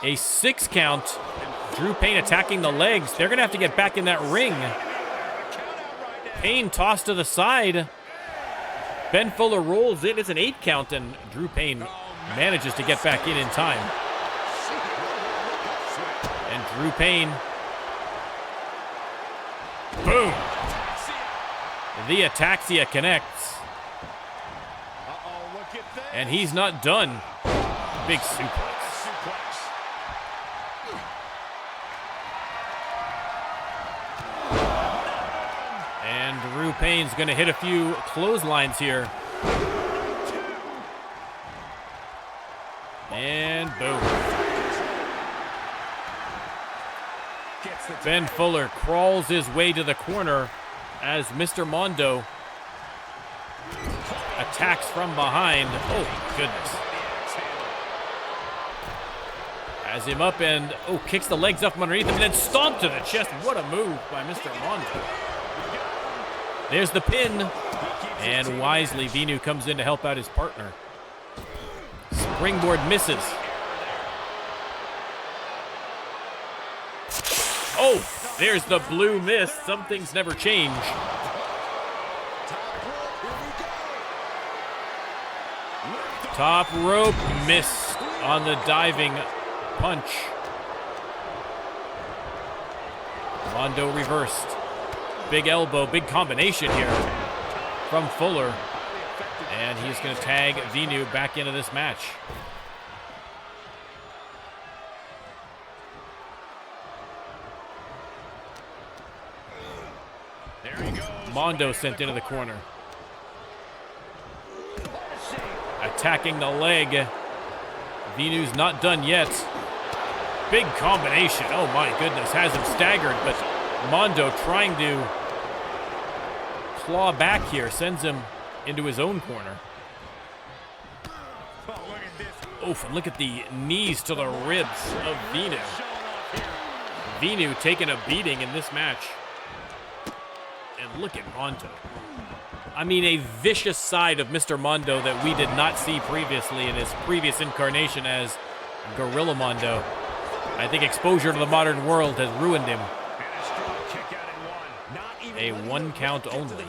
A 6 count. Drew Payne attacking the legs. They're going to have to get back in that ring. Payne tossed to the side. Ben Fuller rolls it. It's an 8 count, and Drew Payne manages to get back in time. And Drew Payne. Boom. The Ataxia connects. And he's not done. Big suplex. And Drew Payne's going to hit a few clotheslines here. And boom. Ben Fuller crawls his way to the corner as Mr. Mondo attacks from behind. Oh, goodness. Has him up and, kicks the legs up from underneath him and then stomp to the chest. What a move by Mr. Mondo. There's the pin. And wisely, Vinu comes in to help out his partner. Springboard misses. Oh, there's the blue mist. Some things never change. Top rope missed on the diving punch. Lando reversed. Big elbow, big combination here from Fuller. And he's going to tag Vinu back into this match. There he goes. Mondo sent into the corner. Attacking the leg. Vinu's not done yet. Big combination. Oh my goodness. Has him staggered, but Mondo trying to claw back here. Sends him into his own corner. Oof, and look at the knees to the ribs of Vinu. Vinu taking a beating in this match. And look at Mondo. I mean, a vicious side of Mr. Mondo that we did not see previously in his previous incarnation as Gorilla Mondo. I think exposure to the modern world has ruined him. A 1 count only.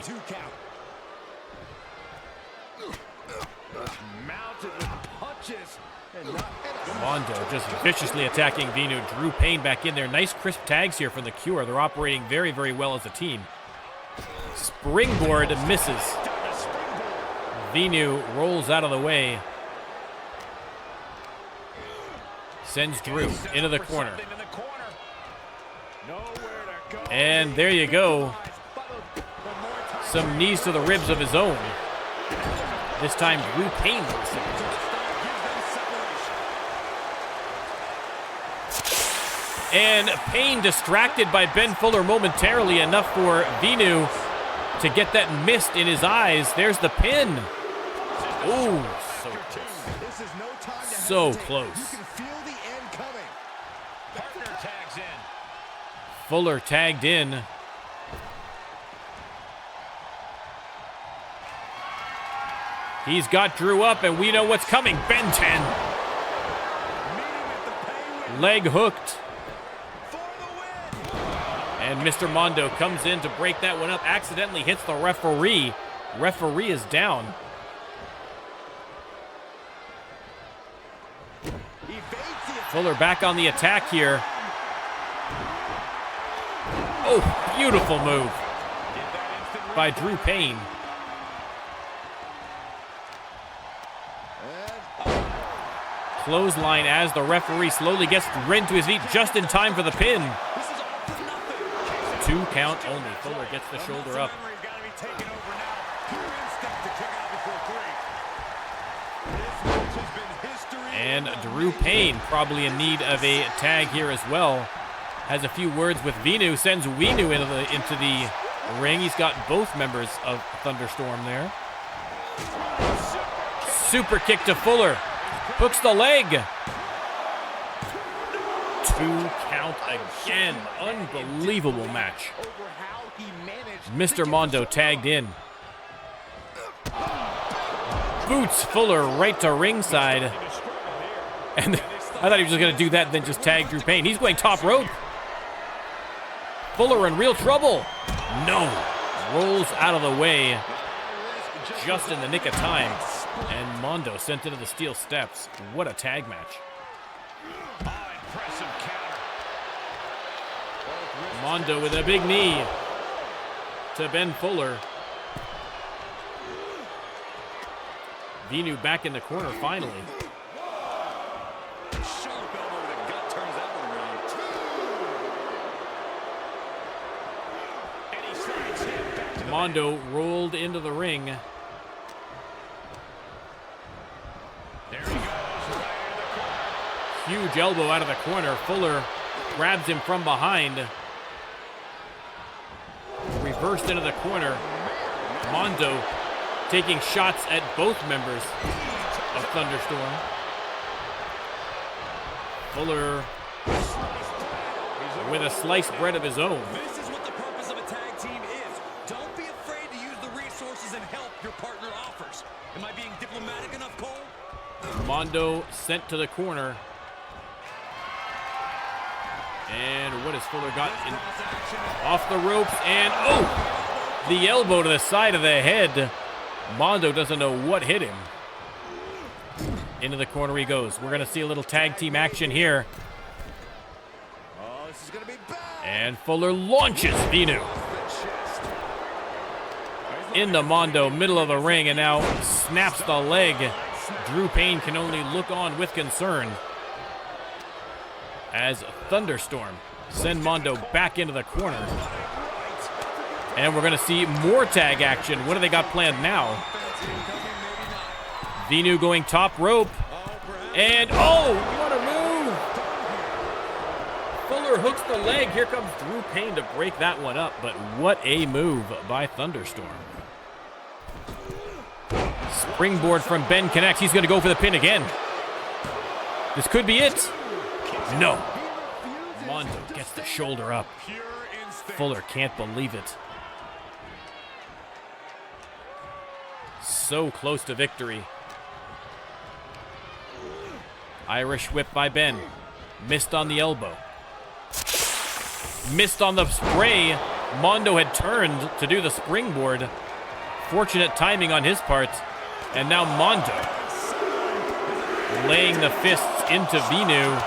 Mondo just viciously attacking Vinu. Drew Payne back in there. Nice crisp tags here from the C.U.R.E. They're operating very, very well as a team. Springboard misses. Vinu rolls out of the way. Sends Drew into the corner. And there you go. Some knees to the ribs of his own. This time Drew Payne will submit. And Payne distracted by Ben Fuller momentarily, enough for Vinu to get that mist in his eyes. There's the pin. Ooh, so close. So close. Fuller tagged in. He's got Drew up, and we know what's coming. Ben 10. Leg hooked. And Mr. Mondo comes in to break that one up. Accidentally hits the referee. Referee is down. Fuller back on the attack here. Oh, beautiful move by Drew Payne. Clothesline as the referee slowly gets Ren to his feet just in time for the pin. 2 count only. Fuller gets the shoulder up. And Drew Payne probably in need of a tag here as well. Has a few words with Vinu. Sends Vinu into the ring. He's got both members of Thunderstorm there. Super kick to Fuller. Hooks the leg. 2 count again. Unbelievable match. Mr. Mondo tagged in. Boots Fuller right to ringside. And I thought he was just going to do that and then just tag Drew Payne. He's going top rope. Fuller in real trouble. No. Rolls out of the way just in the nick of time. And Mondo sent into the steel steps. What a tag match. Mondo with a big knee to Ben Fuller. Vinu back in the corner finally. Mondo rolled into the ring. There he goes. Huge elbow out of the corner. Fuller grabs him from behind. Reversed into the corner. Mondo taking shots at both members of Thunderstorm. Fuller with a sliced bread of his own. This is what the purpose of a tag team is. Don't be afraid to use the resources and help your partner offers. Am I being diplomatic enough, Cole? Mondo sent to the corner. And what has Fuller got? Off the ropes, and oh! The elbow to the side of the head. Mondo doesn't know what hit him. Into the corner he goes. We're going to see a little tag team action here. Oh, this is going to be bad. And Fuller launches Vinu into Mondo, middle of the ring, and now snaps the leg. Drew Payne can only look on with concern as Thunderstorm send Mondo back into the corner. And we're going to see more tag action. What do they got planned now? Vinu going top rope. And, oh, what a move! Fuller hooks the leg. Here comes Drew Payne to break that one up. But what a move by Thunderstorm. Springboard from Ben connects. He's going to go for the pin again. This could be it. No. Mondo gets the shoulder up. Fuller can't believe it. So close to victory. Irish whip by Ben. Missed on the elbow. Missed on the spray. Mondo had turned to do the springboard. Fortunate timing on his part. And now Mondo laying the fists into Vinu.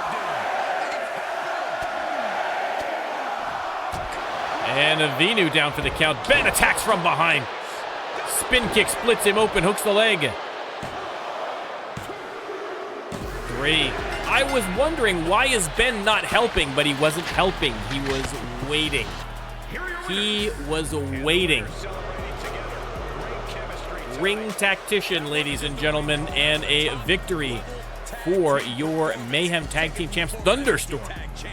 And Vinu down for the count. Ben attacks from behind. Spin kick splits him open, hooks the leg. 3. I was wondering, why is Ben not helping? But he wasn't helping. He was waiting. He was waiting. Ring tactician, ladies and gentlemen, and a victory for your Mayhem Tag Team Champs. Thunderstorm,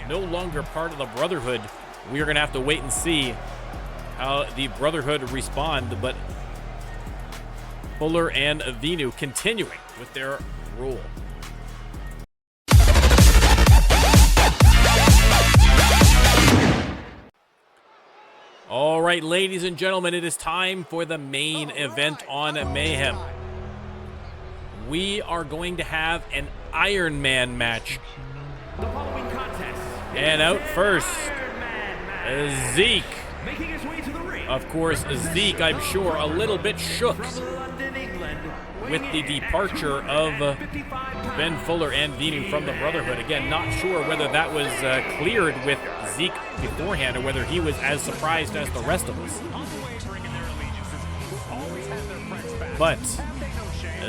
no longer part of the Brotherhood. We are going to have to wait and see how the Brotherhood respond, but Fuller and Vinu continuing with their rule. All right, ladies and gentlemen, it is time for the main event on Mayhem. We are going to have an Iron Man match. The following contest. And out first, Zeke. Making his way to the ring. Of course, Zeke, I'm sure, a little bit shook From London, England, with the departure of Ben Fuller and Vinu from the Brotherhood. Again, not sure whether that was cleared with Zeke beforehand or whether he was as surprised as the rest of us. But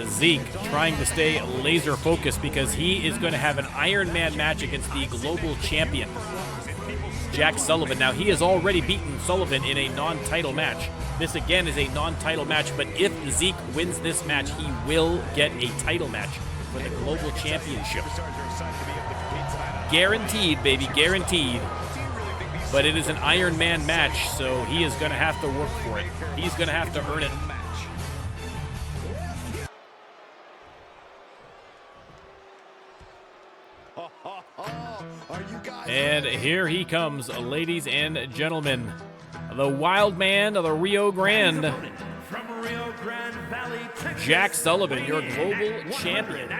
Zeke trying to stay laser focused because he is going to have an Iron Man match against the global champion, Jack Sullivan. Now, he has already beaten Sullivan in a non-title match. This, again, is a non-title match, but if Zeke wins this match, he will get a title match for the global championship. Guaranteed, baby, guaranteed. But it is an Iron Man match, so he is going to have to work for it. He's going to have to earn it. And here he comes, ladies and gentlemen. The wild man of the Rio Grande. from Rio Grande Valley, Texas, Jack Sullivan, your global champion.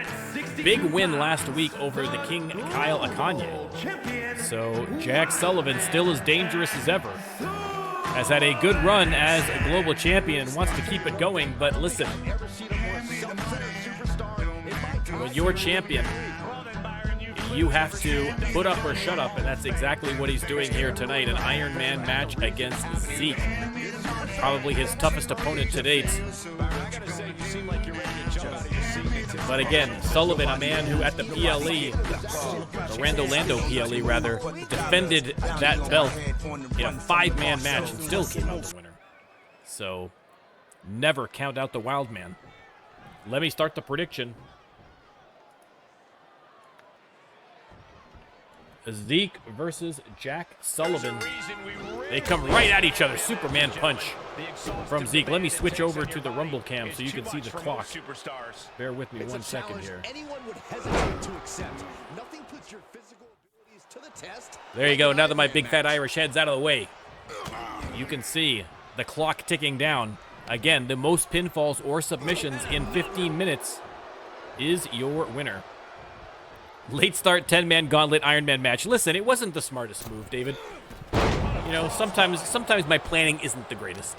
Big win last week over the King Kyle Akanye. So Jack Sullivan, still as dangerous as ever, has had a good run as a global champion and wants to keep it going. But listen, when you're champion, you have to put up or shut up, and that's exactly what he's doing here tonight. An Iron Man match against Zeke. Probably his toughest opponent to date. But again, Sullivan, a man who at the PLE, the Rando Lando PLE rather, defended that belt in a 5-man match and still came out the winner. So, never count out the wild man. Let me start the prediction. Zeke versus Jack Sullivan. They come right at each other. Superman punch from Zeke. Let me switch over to the Rumble cam so you can see the clock. Bear with me 1 second here. Anyone would hesitate to accept. Nothing puts your physical abilities to the test. There you go. Now that my big fat Irish head's out of the way, you can see the clock ticking down. Again, the most pinfalls or submissions in 15 minutes is your winner. Late start 10-man gauntlet Iron Man match. Listen, it wasn't the smartest move, David. You know, sometimes my planning isn't the greatest.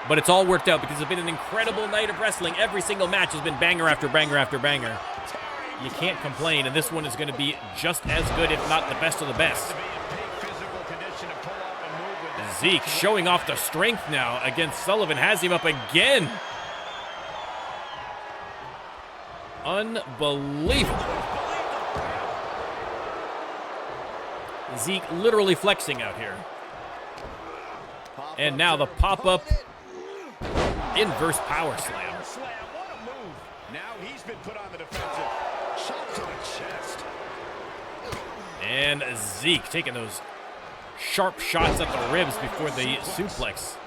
But it's all worked out because it's been an incredible night of wrestling. Every single match has been banger after banger after banger. You can't complain, and this one is going to be just as good, if not the best of the best. Zeke showing off the strength now against Sullivan. Has him up again. Unbelievable. Zeke literally flexing out here. And now the pop-up inverse power slam. What a move. Now he's been put on the defensive. Shot to the chest. And Zeke taking those sharp shots at the ribs before the suplex.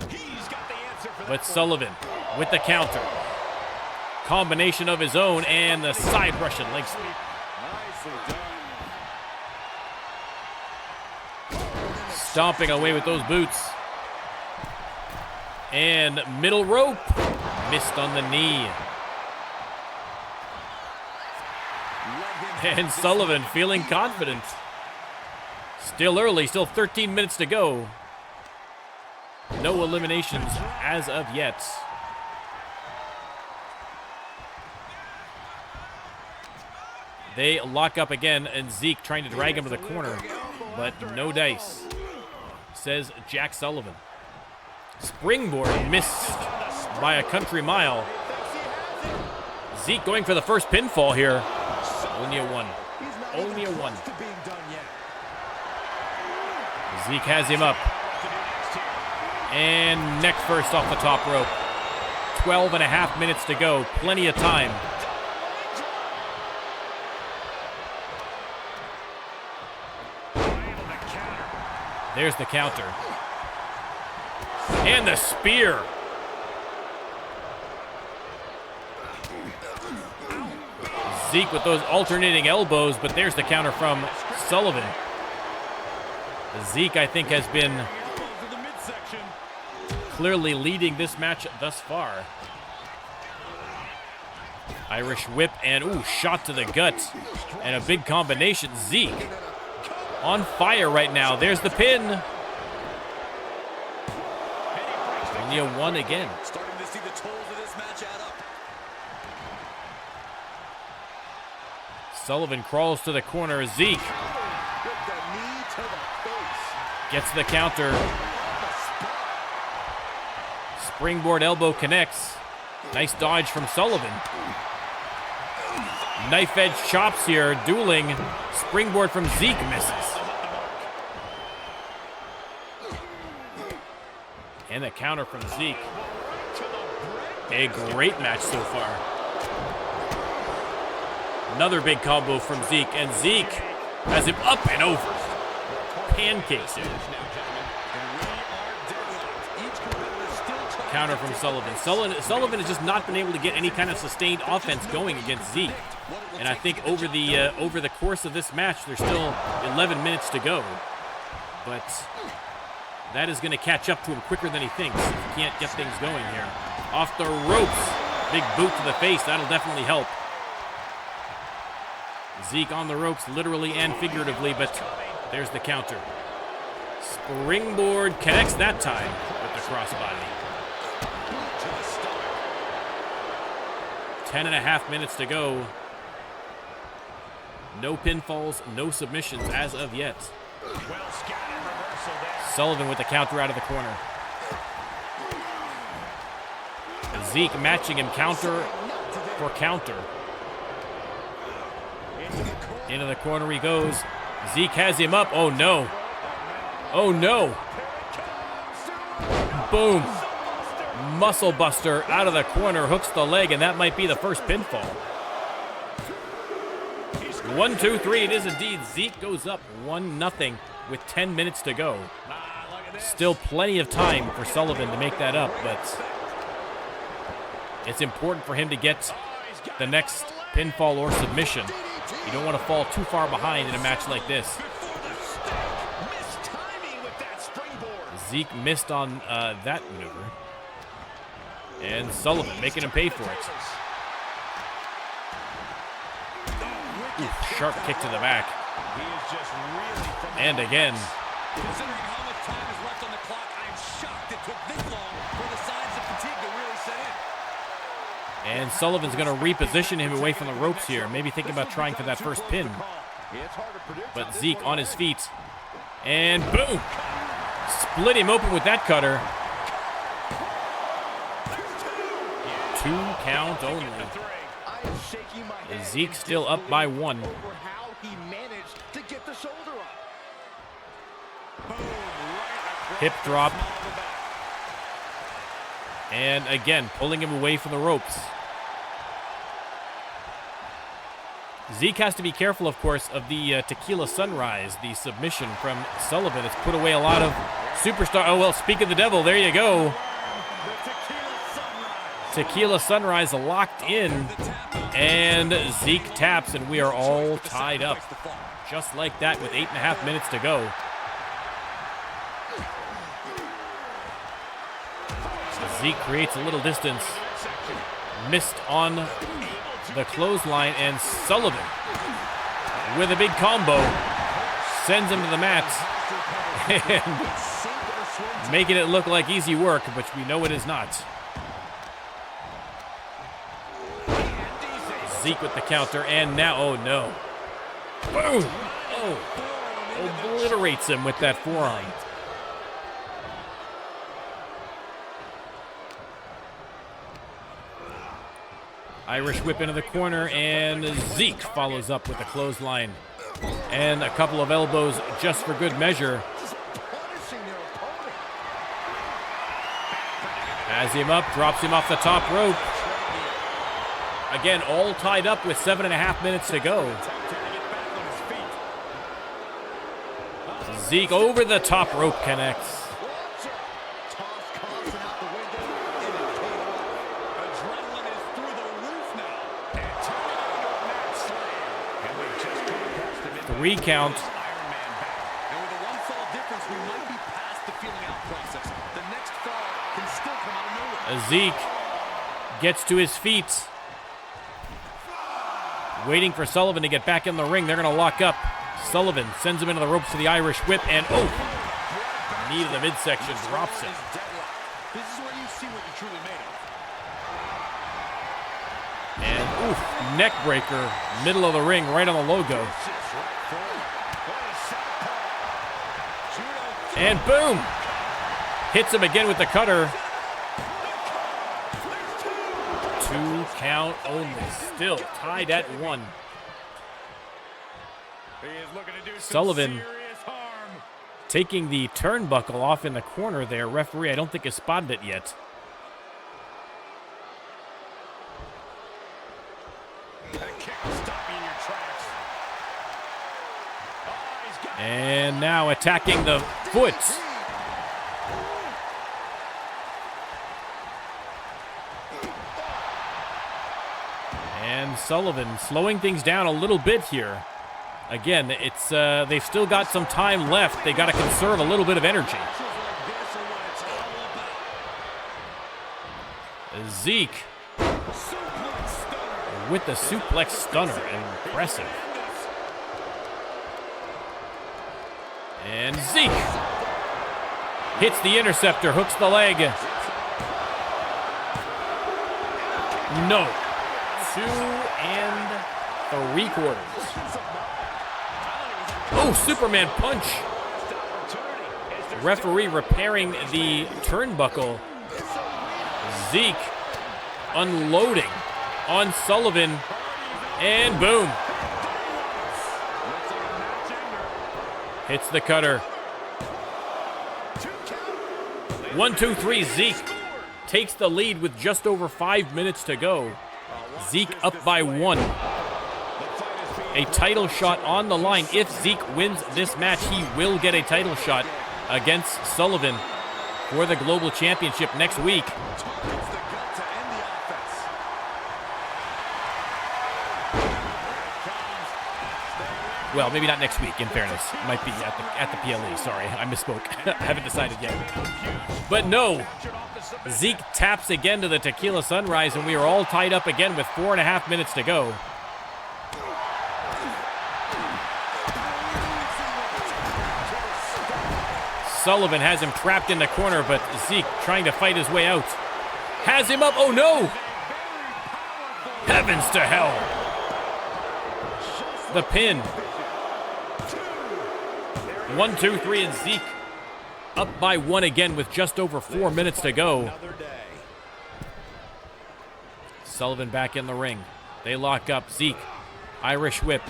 He's got the answer for that. But Sullivan with the counter. Combination of his own and the side Russian leg sweep. Nicely done. Stomping away with those boots. And middle rope. Missed on the knee. And Sullivan feeling confident. Still early, still 13 minutes to go. No eliminations as of yet. They lock up again, and Zeke trying to drag him to the corner, but no dice, says Jack Sullivan. Springboard missed by a country mile. Zeke going for the first pinfall here. Only a one. Only a one. Zeke has him up. And neck first off the top rope. 12 and a half minutes to go. Plenty of time. There's the counter. And the spear. Zeke with those alternating elbows, but there's the counter from Sullivan. Zeke, I think, has been clearly leading this match thus far. Irish whip and, ooh, shot to the gut. And a big combination. Zeke on fire right now. There's the pin. Only a one again. Starting to see the tolls of this match add up. Sullivan crawls to the corner. Zeke gets the counter. Springboard elbow connects. Nice dodge from Sullivan. Knife edge chops here. Dueling. Springboard from Zeke misses. And the counter from Zeke. A great match so far. Another big combo from Zeke, and Zeke has him up and over. Pancakes him. Counter from Sullivan. Sullivan has just not been able to get any kind of sustained offense going against Zeke. And I think over the course of this match, there's still 11 minutes to go. But that is going to catch up to him quicker than he thinks. He can't get things going here. Off the ropes. Big boot to the face. That'll definitely help. Zeke on the ropes, literally and figuratively, but there's the counter. Springboard connects that time with the crossbody. 10 and a half minutes to go. No pinfalls, no submissions as of yet. Sullivan with the counter out of the corner. Zeke matching him counter for counter. Into the corner he goes. Zeke has him up. Oh no. Oh no. Boom. Muscle buster out of the corner. Hooks the leg, and that might be the first pinfall. 1, 2, 3. It is indeed. Zeke goes up 1-0 with 10 minutes to go. Still plenty of time for Sullivan to make that up, but it's important for him to get the next pinfall or submission. You don't want to fall too far behind in a match like this. Zeke missed on that maneuver. And Sullivan making him pay for it. Ooh, sharp kick to the back. And again. Considering how much time is left on the clock, I'm shocked it took this long for the signs of fatigue to really set in. And Sullivan's going to reposition him away from the ropes here. Maybe thinking about trying for that first pin. But Zeke on his feet. And boom! Split him open with that cutter. 2 count only. Zeke still up by 1. Hip drop. And again, pulling him away from the ropes. Zeke has to be careful, of course, of the Tequila Sunrise, the submission from Sullivan. It's put away a lot of superstar. Oh, well, speak of the devil, there you go. Tequila Sunrise locked in, and Zeke taps, and we are all tied up. Just like that with 8.5 minutes to go. Zeke creates a little distance. Missed on the clothesline, and Sullivan with a big combo sends him to the mat and making it look like easy work, which we know it is not. Zeke with the counter, and now, oh no. Boom! Oh, obliterates him with that forearm. Irish whip into the corner, and Zeke follows up with a clothesline. And a couple of elbows just for good measure. Has him up, drops him off the top rope. Again, all tied up with 7.5 minutes to go. Zeke over the top rope connects. Three count. And with a 1 fall difference, we might be past the feeling out process. The next fall can still come out of nowhere. Zeke gets to his feet. Waiting for Sullivan to get back in the ring. They're going to lock up. Sullivan sends him into the ropes for the Irish whip, and oh! Knee to the midsection, drops him. This is where you see what you're truly made of. And oof, neck breaker, middle of the ring, right on the logo. And boom! Hits him again with the cutter. 2 count only. Still tied at 1. Sullivan taking the turnbuckle off in the corner there. Referee, I don't think has spotted it yet. And now attacking the foot. And Sullivan slowing things down a little bit here. Again, it's they've still got some time left. They got to conserve a little bit of energy. Zeke with the suplex stunner. Impressive. And Zeke hits the interceptor, hooks the leg. No. 2 3/4. Oh, Superman punch. Referee repairing the turnbuckle. Zeke unloading on Sullivan. And boom. Hits the cutter. 1, 2, 3. Zeke takes the lead with just over 5 minutes to go. Zeke up by 1. A title shot on the line. If Zeke wins this match, he will get a title shot against Sullivan for the Global Championship next week. Well, maybe not next week, in fairness. It might be at the PLE. Sorry, I misspoke. I haven't decided yet. But no, Zeke taps again to the Tequila Sunrise, and we are all tied up again with 4.5 minutes to go. Sullivan has him trapped in the corner, but Zeke trying to fight his way out. Has him up. Oh, no. Heavens to hell. The pin. 1, 2, 3, and Zeke up by 1 again with just over 4 minutes to go. Sullivan back in the ring. They lock up. Zeke. Irish whip.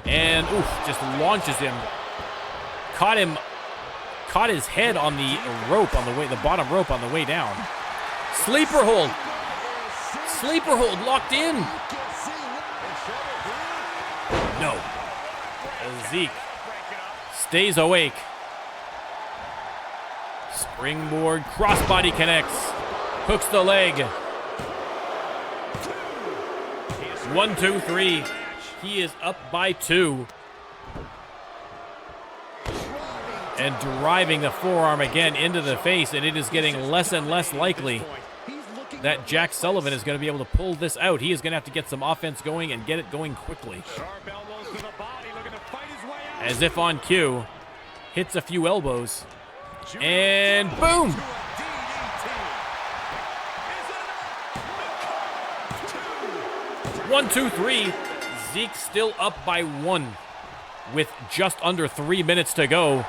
And, oof, just launches him. Caught his head on the rope on the way, the bottom rope on the way down. Sleeper hold. Sleeper hold locked in. No. Zeke stays awake. Springboard crossbody connects. Hooks the leg. 1, 2, 3. He is up by 2. And driving the forearm again into the face, and it is getting less and less likely that Jack Sullivan is going to be able to pull this out. He is going to have to get some offense going and get it going quickly. As if on cue, hits a few elbows, and boom! One, 2, 3. Zeke still up by 1 with just under 3 minutes to go.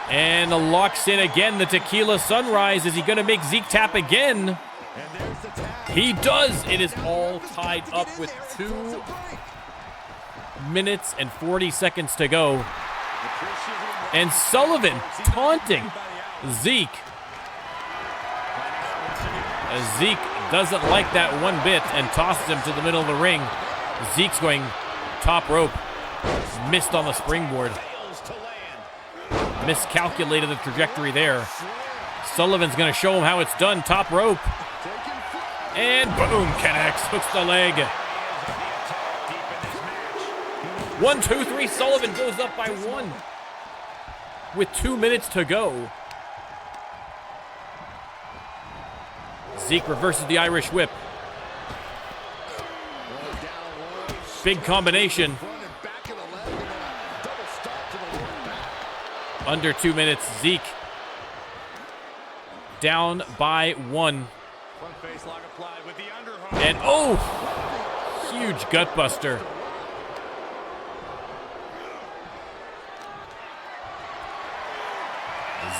And locks in again the Tequila Sunrise. Is he going to make Zeke tap again? He does. It is all tied up with 2 minutes and 40 seconds to go. And Sullivan taunting Zeke. Zeke doesn't like that one bit and tosses him to the middle of the ring. Zeke's going top rope. Missed on the springboard. Miscalculated the trajectory there. Sullivan's going to show him how it's done. Top rope. And boom, connects. Hooks the leg. 1, 2, 3. Sullivan goes up by 1 with 2 minutes to go. Zeke reverses the Irish whip. Big combination. Under 2 minutes. Zeke down by 1. And oh, huge gutbuster.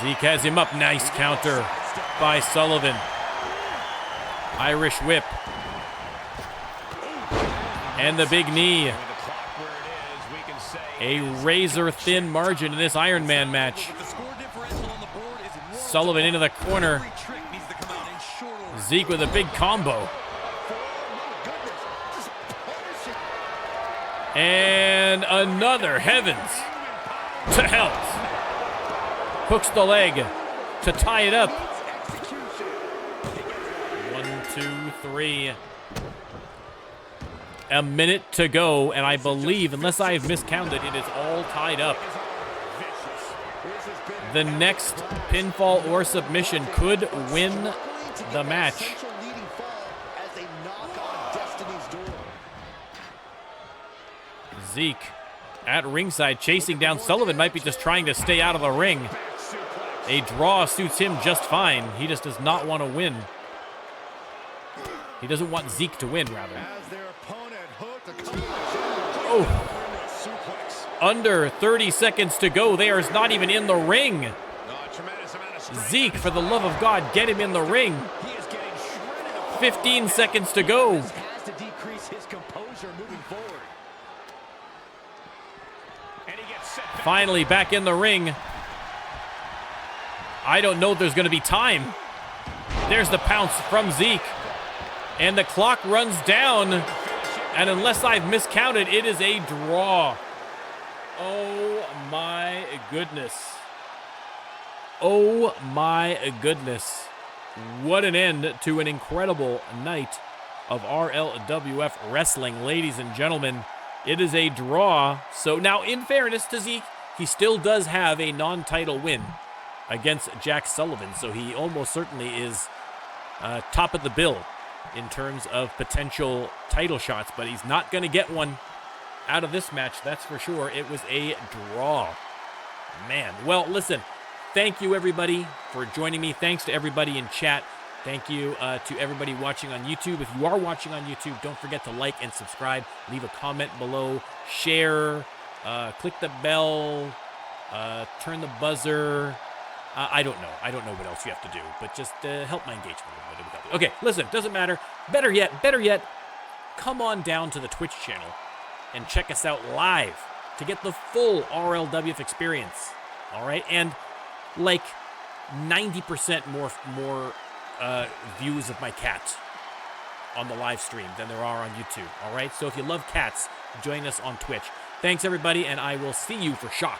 Zeke has him up. Nice counter by Sullivan. Irish whip. And the big knee. A razor-thin margin in this Iron Man match. Sullivan into the corner. Zeke with a big combo. And another, heavens to health. Hooks the leg to tie it up. 1, 2, 3. A minute to go, and I believe, unless I have miscounted, it is all tied up. The next pinfall or submission could win the match. Zeke at ringside chasing down Sullivan, might be just trying to stay out of the ring. A draw suits him just fine. He just does not want to win. He doesn't want Zeke to win, rather. Oh. Under 30 seconds to go. They are not even in the ring. Zeke, for the love of God, get him in the ring. 15 seconds to go. Finally back in the ring. I don't know if there's going to be time. There's the pounce from Zeke. And the clock runs down. And unless I've miscounted, it is a draw. Oh my goodness. Oh my goodness. What an end to an incredible night of RLWF wrestling, ladies and gentlemen. It is a draw. So now, in fairness to Zeke, he still does have a non-title win against Jack Sullivan, so he almost certainly is top of the bill in terms of potential title shots, but he's not going to get one out of this match, that's for sure. It was a draw. Man, well, listen, thank you, everybody, for joining me. Thanks to everybody in chat. Thank you to everybody watching on YouTube. If you are watching on YouTube, don't forget to like and subscribe. Leave a comment below. Share. Click the bell. Turn the buzzer. I don't know. I don't know what else you have to do, but just help my engagement a little bit. Okay, listen, doesn't matter. Better yet, come on down to the Twitch channel and check us out live to get the full RLWF experience. All right, and like 90% more views of my cat on the live stream than there are on YouTube. All right, so if you love cats, join us on Twitch. Thanks, everybody, and I will see you for Shock.